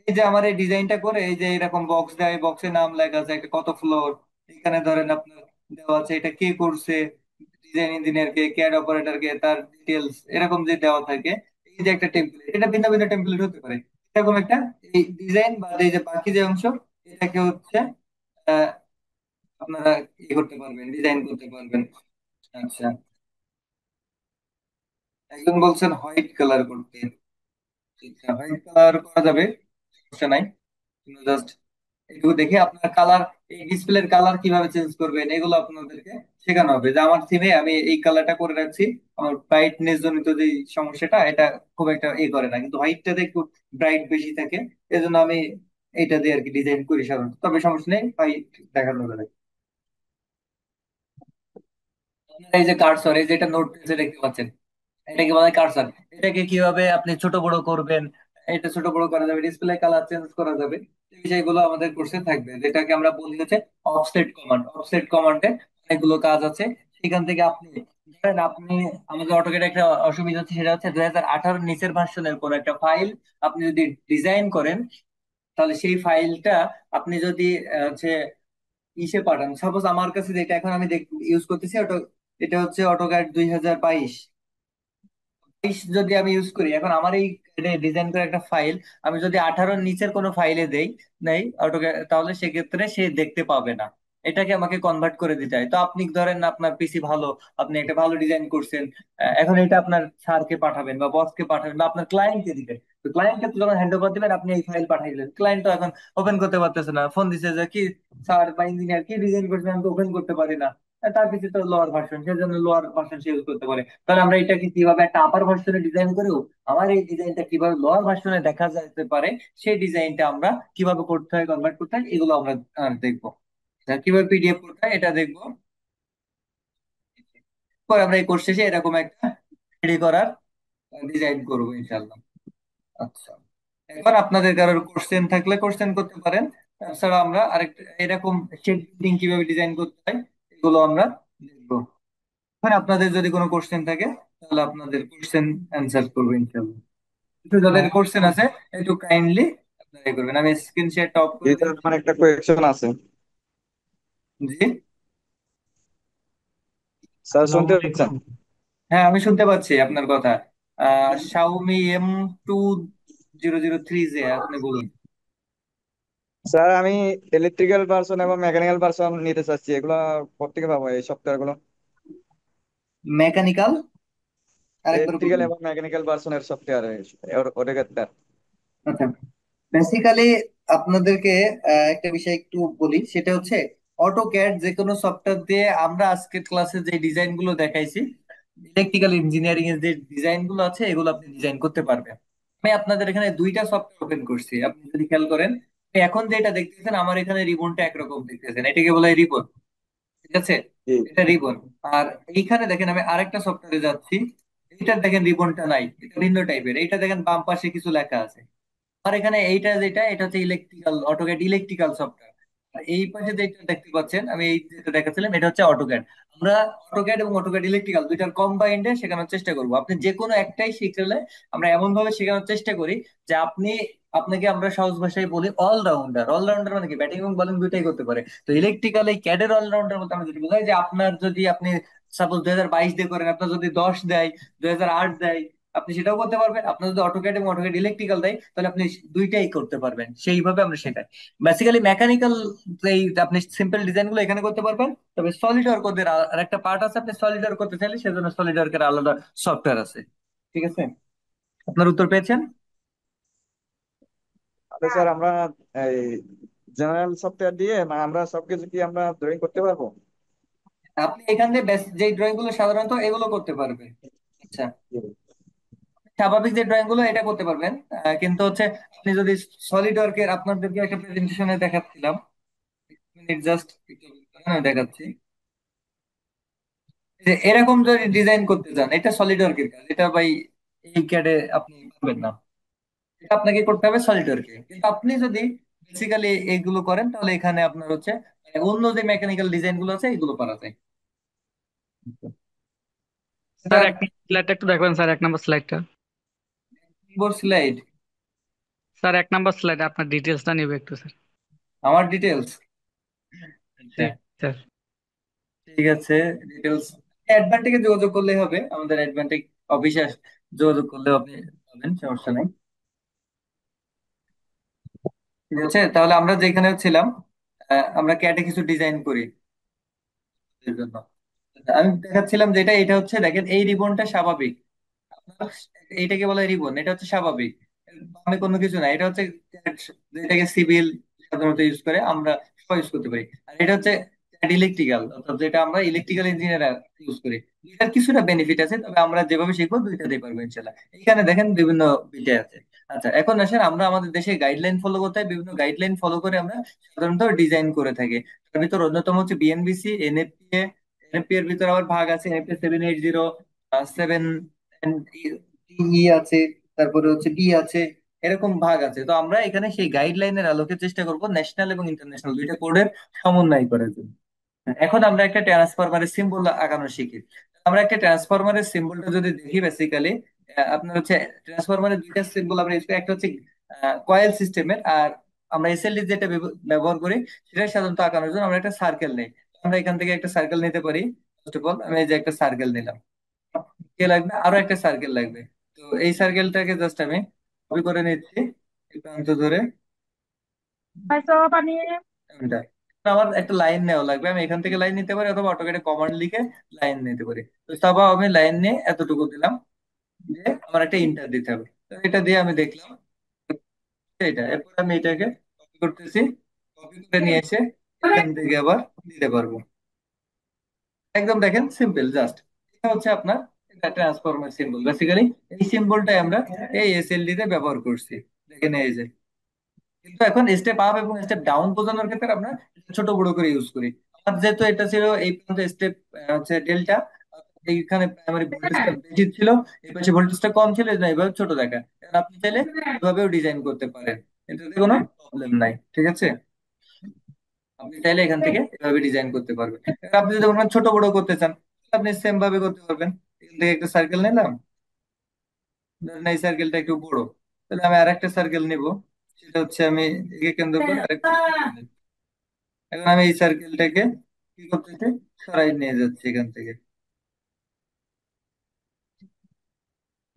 এই যে আমার এই ডিজাইনটা করে এই যে এরকম বক্স দেয়, বক্সে নাম লেখা আছে, একটা কত ফ্লোর, এখানে ধরেন আপনার দেওয়া আছে এটা কে করছে, ডিজাইন ইঞ্জিনিয়ার কে, ক্যাড অপারেটর কে, তার ডিটেলস এরকম যে দেওয়া থাকে। এই যে একটা টেমপ্লেট, এটা ভিন্ন ভিন্ন টেমপ্লেট হতে পারে, এরকম একটা এই ডিজাইন বা এই যে বাকি যে অংশ, এটাকে হচ্ছে আহ, আপনারা ই করতে পারবেন, ডিজাইন করতে পারবেন। আচ্ছা, একজন বলছেন হোয়াইট কালার করতে। আচ্ছা, হোয়াইট কালার করা যাবে, সমস্যা নাই। জাস্ট এটুকু দেখে আপনার কালার, এই ডিসপ্লের কালার কিভাবে চেঞ্জ করবেন এগুলো আপনাদেরকে শেখানো হবে। যে আমার থিমে আমি এই কালারটা করে রাখছি, আমার ব্রাইটনেস জনিত যে সমস্যাটা এটা খুব একটা করে না, কিন্তু হোয়াইটটাতে একটু ব্রাইট বেশি থাকে, এজন্য আমি এইটা দিয়ে আর কি ডিজাইন করি সাধারণত, তবে সমস্যা নেই, হোয়াইট দেখানো যাবে। আপনারা এই যে কার্সর, এই যে এটা নোট দেখতে পাচ্ছেন, এটাকে বলা হয় কার্সর। এটাকে কিভাবে আপনি ছোট বড় করবেন, এটা ছোট বড় করা যাবে, ডিসপ্লে কালার চেঞ্জ করা যাবে, এই বিষয়গুলো আমাদের কোর্সে থাকবে, যেটাকে আমরা বলি হচ্ছে অফসেট কমান্ড। অফসেট কমান্ডে অনেকগুলো কাজ আছে, সেখান থেকে আপনি ধরেন আপনি, আমাদের অটোক্যাডে একটা অসুবিধা হচ্ছে, সেটা হচ্ছে 2018 নিচের ভার্সনের কোন একটা ফাইল আপনি যদি ডিজাইন করেন, তাহলে সেই ফাইলটা আপনি যদি হচ্ছে ইসে পাঠান, সাপোজ আমার কাছে যেটা এখন আমি ইউজ করতেছি, ওটা এটা হচ্ছে অটোক্যাড 2022, যদি আমি ইউজ করি এখন আমার এই ডিজাইন করা একটা ফাইল, আমি যদি 18-র নিচের কোনো ফাইলে দেই নেই অটোক্যাড, তাহলে সেক্ষেত্রে সে দেখতে পাবে না, এটাকে আমাকে কনভার্ট করে দিতে হয়। তো আপনি ধরেন আপনার পিসি ভালো, আপনি একটা ভালো ডিজাইন করছেন, এখন এটা আপনার স্যারকে পাঠাবেন বা বসকে পাঠাবেন বা আপনার ক্লায়েন্টকে দিবেন। তো ক্লায়েন্টকে যখন হ্যান্ড ওভার দিবেন, আপনি এই ফাইল পাঠিয়ে দিলেন, ক্লায়েন্ট তো এখন ওপেন করতে পারতেছে না, ফোন দিছে যে কি স্যার বা ইঞ্জিনিয়ার কি ডিজাইন করছেন, আমি তো ওপেন করতে পারি না। তার পিছিয়ে তো লোয়ার ভার্সন, সেজন্য লোয়ার ভার্সন সে ইউজ করতে পারে। তাহলে আমরা এটাকে কিভাবে একটা আপার ভার্সনে ডিজাইন করেও আমার এই ডিজাইনটা কিভাবে লোয়ার ভার্সনে দেখা যেতে পারে, সেই ডিজাইনটা আমরা কিভাবে করতে হয়, কনভার্ট করতে হয়, এগুলো আমরা দেখবো। কিভাবে পিডিএফ করতে হয় এটা দেখবো। পরে আমরা এই কোর্স শেষে এরকম একটা রেডি করার ডিজাইন করবো ইনশাল্লাহ। আচ্ছা, এখন আপনাদের কারোর কোশ্চেন থাকলে কোশ্চেন করতে পারেন। তাছাড়া আমরা আরেকটা এরকম শেড বিল্ডিং কিভাবে ডিজাইন করতে হয় এগুলো আমরা দেখবো। এখন আপনাদের যদি কোনো কোশ্চেন থাকে তাহলে আপনাদের কোশ্চেন অ্যান্সার করবো ইনশাল্লাহ। একটু যাদের কোশ্চেন আছে একটু কাইন্ডলি আপনারা করবেন, আমি স্ক্রিন শেয়ারটা অফ জি করে স্যার, দিচ্ছি। আমার একটা কোয়েকশন আছে। জি, স্যার আসসালামু শুনতে পাচ্ছেন? আলাইকুম। হ্যাঁ আমি শুনতে পাচ্ছি আপনার কথা। শাওমি M2003 আপনি বলুন। স্যার আমি ইলেকট্রিক্যাল পার্সন এবং মেকানিক্যাল পার্সন নিতে চাচ্ছি, এগুলো কোথেকে পাবো এই সফটওয়্যার গুলো? মেকানিক্যাল, আরেকবার ইলেকট্রিক্যাল বলুন। এবং মেকানিক্যাল পার্সনের সফটওয়্যার, ওটা আচ্ছা, বেসিক্যালি আপনাদেরকে একটা বিষয় একটু বলি, সেটা হচ্ছে অটোক্যাড যে কোনো সফটওয়্যার দিয়ে আমরা আজকের ক্লাসে যে ডিজাইন গুলো দেখাইছি, ইলেকট্রিক্যাল ইঞ্জিনিয়ারিং এর যে ডিজাইন গুলো আছে এগুলো আপনি ডিজাইন করতে পারবেন। আমি আপনাদের এখানে দুইটা সফটওয়্যার ওপেন করছি, আপনি যদি খেয়াল করেন এখন যেটা দেখতেছেন আমার এখানে রিবনটা একরকম দেখতেছেন, এটাকে বলে রিবন, ঠিক আছে? জি। এটা রিবন। আর এইখানে দেখেন আমি আরেকটা সফটওয়্যারে যাচ্ছি, এটা দেখেন রিবনটা নাই, এটা ভিন্ন টাইপের। এইটা দেখেন বাম পাশে কিছু লেখা আছে। আর এখানে এইটা যেটা এটা হচ্ছে ইলেকট্রিক্যাল, অটোক্যাড ইলেকট্রিক্যাল সফটওয়্যার। আর এই পাশে যেটা দেখতে পাচ্ছেন আমি এই যেটা দেখাচ্ছিলাম এটা হচ্ছে অটোক্যাড। আমরা অটোক্যাড এবং অটোক্যাড ইলেকট্রিক্যাল দুইটার কম্বাইন্ডে শেখানোর চেষ্টা করব। আপনি যে কোনো একটাই শিখলে আমরা এমন ভাবে শেখানোর চেষ্টা করি যে আপনাকে আমরা সহজ ভাষায় বলি অলরাউন্ডার। অলরাউন্ডার মানে কি ব্যাটিং এবং বোলিং দুইটাই করতে পারে। তো ইলেকট্রিক্যাল এই ক্যাডের অলরাউন্ডার বলতে আমরা যেটা বোঝাই যে আপনার যদি আপনি সাপোজ 2022 দিয়ে করেন, আপনার যদি 10 দেয়, 2008 দেয়, আপনি সেটাও করতে পারবেন। আপনার যদি অটোক্যাড এবং অটোক্যাড ইলেকট্রিক্যাল দেয় তাহলে আপনি দুইটাই করতে পারবেন, সেইভাবে আমরা শেখাই। বেসিক্যালি মেকানিক্যাল এই আপনি সিম্পল ডিজাইন গুলো এখানে করতে পারবেন। তবে সলিড ওয়ার্ক ওদের আর একটা পার্ট আছে, আপনি সলিড ওয়ার্ক করতে চাইলে সেজন্য সলিড ওয়ার্কের আলাদা সফটওয়্যার আছে। ঠিক আছে, আপনার উত্তর পেয়েছেন? তাহলে স্যার আমরা এই জেনারেল সফটওয়্যার দিয়ে আমরা সবকিছু কি আমরা ড্রয়িং করতে পারবো? আপনি এখান থেকে যে ড্রয়িং গুলো সাধারণত এগুলো করতে পারবে। আচ্ছা, জি। স্বাভাবিক যে ড্রয়িং গুলো এটা করতে পারবেন, কিন্তু হচ্ছে আপনি যদি সলিড ওয়ার্কের আপনাদেরকে একটা প্রেজেন্টেশনে দেখাচ্ছিলাম, মিনিট জাস্ট দেখাচ্ছি যে এরকম যদি ডিজাইন করতে চান, এটা সলিড ওয়ার্কের কাজ, এটা ভাই এই ক্যাডে আপনি পারবেন না। এটা আপনাকে করতে হবে সলিড ওয়ার্কে। কিন্তু আপনি যদি বেসিক্যালি এইগুলো করেন তাহলে এখানে আপনার হচ্ছে অন্য যে মেকানিক্যাল ডিজাইন গুলো আছে এগুলো করা যায়। স্যার স্যার, এক নম্বর স্লাইডটা একটু দেখবেন স্যার, 1 নম্বর স্লাইডটা। কিবোর্ড স্লাইড, স্যার 1 নম্বর স্লাইড আপনার ডিটেলসটা নিবে একটু স্যার। আমার ডিটেলস। জি আচ্ছা, স্যার। ঠিক আছে। ডিটেলস অ্যাডভান্টেজে যোগাযোগ করলেই হবে, আমাদের অ্যাডভান্টেজ অফিসে যোগাযোগ করলে আপনি পাবেন, সমস্যা নেই। ঠিক আছে, তাহলে আমরা যেখানে ছিলাম, আমরা ক্যাটে কিছু ডিজাইন করি এর জন্য। আমি দেখাচ্ছিলাম যেটা, এটা হচ্ছে দেখেন এই রিবনটা স্বাভাবিক, আপনার এইটাকে বলে রিবন, এটা হচ্ছে স্বাভাবিক, আমি কোনো কিছু না। এটা হচ্ছে যেটাকে সিভিল সাধারণত ইউজ করে, আমরা সবাই ইউজ করতে পারি। আর এটা হচ্ছে ইলেকট্রিক্যাল, অর্থাৎ যেটা আমরা ইলেকট্রিক্যাল ইঞ্জিনিয়ার ইউজ করি। এটার কিছুটা বেনিফিট আছে, তবে আমরা যেভাবে শিখবো দুইটাতেই পারবো ইনশাল্লাহ। এখানে দেখেন বিভিন্ন বিষয় আছে। আচ্ছা, এখন আসেন আমরা আমাদের দেশে গাইডলাইন ফলো করতে হয়, বিভিন্ন গাইডলাইন ফলো করে আমরা সাধারণত ডিজাইন করে থাকি। তার ভিতর অন্যতম হচ্ছে বিএনবিসি, এনএফপিএ। এনএফপি এর ভিতরে আবার ভাগ আছে, এনএফপি 780, 7 ই আছে, তারপরে হচ্ছে বি আছে, এরকম ভাগ আছে। তো আমরা এখানে সেই গাইডলাইনের আলোকে চেষ্টা করব ন্যাশনাল এবং ইন্টারন্যাশনাল দুইটা কোডের সমন্বয় করার জন্য। এখন আমরা একটা ট্রান্সফরমারের সিম্বল আঁকানো শিখি। আমরা একটা ট্রান্সফরমারের সিম্বলটা যদি দেখি, বেসিক্যালি আপনার হচ্ছে ট্রান্সফরমারের দুইটা সিম্বল আমরা ইউজ করি, একটা হচ্ছে কয়েল সিস্টেমের, আর আমরা এসএলডি যেটা ব্যবহার করি সেটা সাধারণত আঁকানোর জন্য আমরা একটা সার্কেল নেই। আমরা এখান থেকে একটা সার্কেল নিতে পারি। ফার্স্ট অফ অল আমি এই যে একটা সার্কেল নিলাম, কে লাগবে, আরো একটা সার্কেল লাগবে। তো এই সার্কেলটাকে জাস্ট আমি কপি করে নিচ্ছি এই প্রান্ত ধরে এমনটা। আমার একটা লাইন নেওয়া লাগবে, আমি এখান থেকে লাইন নিতে পারি অথবা অটোকেটে কমান্ড লিখে লাইন নিতে পারি। তো তারপর আমি লাইন নিয়ে এতটুকু দিলাম, দিয়ে আমার একটা ইন্টার দিতে হবে। তো এটা দিয়ে আমি দেখলাম এটা, এরপর আমি এটাকে কপি করতেছি, কপি করে নিয়ে এসে এখান থেকে আবার দিতে পারবো। একদম দেখেন সিম্পল, জাস্ট এটা হচ্ছে আপনার ট্রান্সফরমার সিম্বল। বেসিক্যালি এই সিম্বলটাই আমরা এই এসএলডি তে ব্যবহার করছি, দেখেন এই যে। কিন্তু এখন স্টেপ আপ এবং স্টেপ ডাউন বোঝানোর ক্ষেত্রে আমরা ছোট বড় করে ইউজ করি। আমার যেহেতু এটা ছিল এই পর্যন্ত স্টেপ হচ্ছে ডেল্টা, এইখানে প্রাইমারি ভোল্টেজটা বেশি ছিল, এই পাশে ভোল্টেজটা কম ছিল, এই জন্য এইভাবে ছোট দেখা। এখন আপনি চাইলে এভাবেও ডিজাইন করতে পারেন, এটাতে কোনো প্রবলেম নাই। ঠিক আছে, আপনি চাইলে এখান থেকে এভাবে ডিজাইন করতে পারবেন। এবার আপনি যদি কোনো ছোট বড় করতে চান তাহলে আপনি সেম ভাবে করতে পারবেন। এখান থেকে একটা সার্কেল নিলাম, ধরেন এই সার্কেলটা একটু বড়, তাহলে আমি আরেকটা সার্কেল নিব, সেটা হচ্ছে আমি একে কেন্দ্র করে আরেকটা circle নিব। এখন আমি এই সার্কেলটাকে কি করতেছি, সরাই নিয়ে যাচ্ছি এখান থেকে।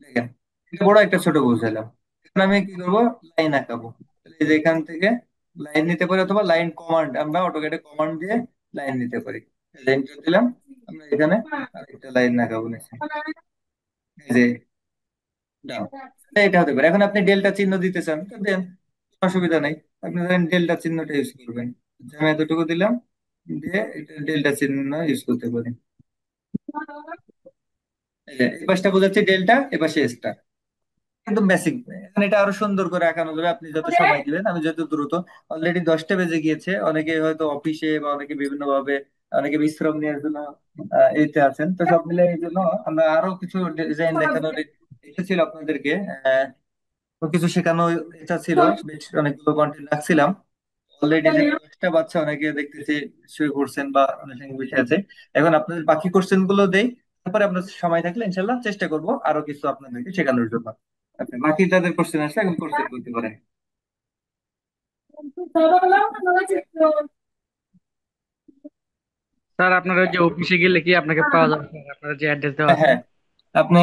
দেখেন, এটা বড় একটা ছোট বুঝাইলাম। এখন আমি কি করব, লাইন আঁকাবো। তাহলে এই যে এখান থেকে লাইন নিতে পারি, অথবা লাইন কমান্ড, আমরা অটোক্যাডে কমান্ড দিয়ে লাইন নিতে পারি। লাইন দিলাম, আমরা এখানে আরেকটা লাইন আঁকাবো নিচে, এই যে ডান, এটা হতে পারে। এখন আপনি ডেল্টা চিহ্ন দিতে চান তো দেন, কোনো অসুবিধা নেই। আপনি ধরেন ডেল্টা চিহ্নটা ইউজ করবেন, যে আমি এতটুকু দিলাম, দিয়ে এটা ডেল্টা চিহ্ন ইউজ করতে পারি। এই যে এই পাশটা বোঝাচ্ছে ডেল্টা, এ পাশে স্টার, একদম বেসিক। এখন এটা আরো সুন্দর করে আঁকানো যাবে আপনি যত সময় দিবেন, আমি যত দ্রুত। অলরেডি 10টা বেজে গিয়েছে, অনেকে হয়তো অফিসে বা অনেকে বিভিন্ন ভাবে, অনেকে বিশ্রাম নেওয়ার জন্য এইতে আছেন। তো সব মিলে এই জন্য আমরা আরো কিছু ডিজাইন দেখানোর ইচ্ছা ছিল আপনাদেরকে, তো কিছু শেখানো ইচ্ছা ছিল, বেশ অনেকগুলো কন্টেন্ট রাখছিলাম। অলরেডি যে 10টা বাচ্চা অনেকে দেখতেছি শুয়ে পড়ছেন বা অনেক সঙ্গে বসে আছে। এখন আপনাদের বাকি কোশ্চেন গুলো দেই, তারপরে আপনার সময় থাকলে ইনশাল্লাহ চেষ্টা করব আরো কিছু আপনাদেরকে শেখানোর জন্য। আপনি বাকি যাদের কোশ্চেন আছে এখন কোশ্চেন করতে পারেন। স্যার আপনার ওই যে অফিসে গেলে কি আপনাকে পাওয়া যাবে স্যার, আপনার যে অ্যাড্রেস দেওয়া হ্যাঁ আছে? হ্যাঁ, আপনি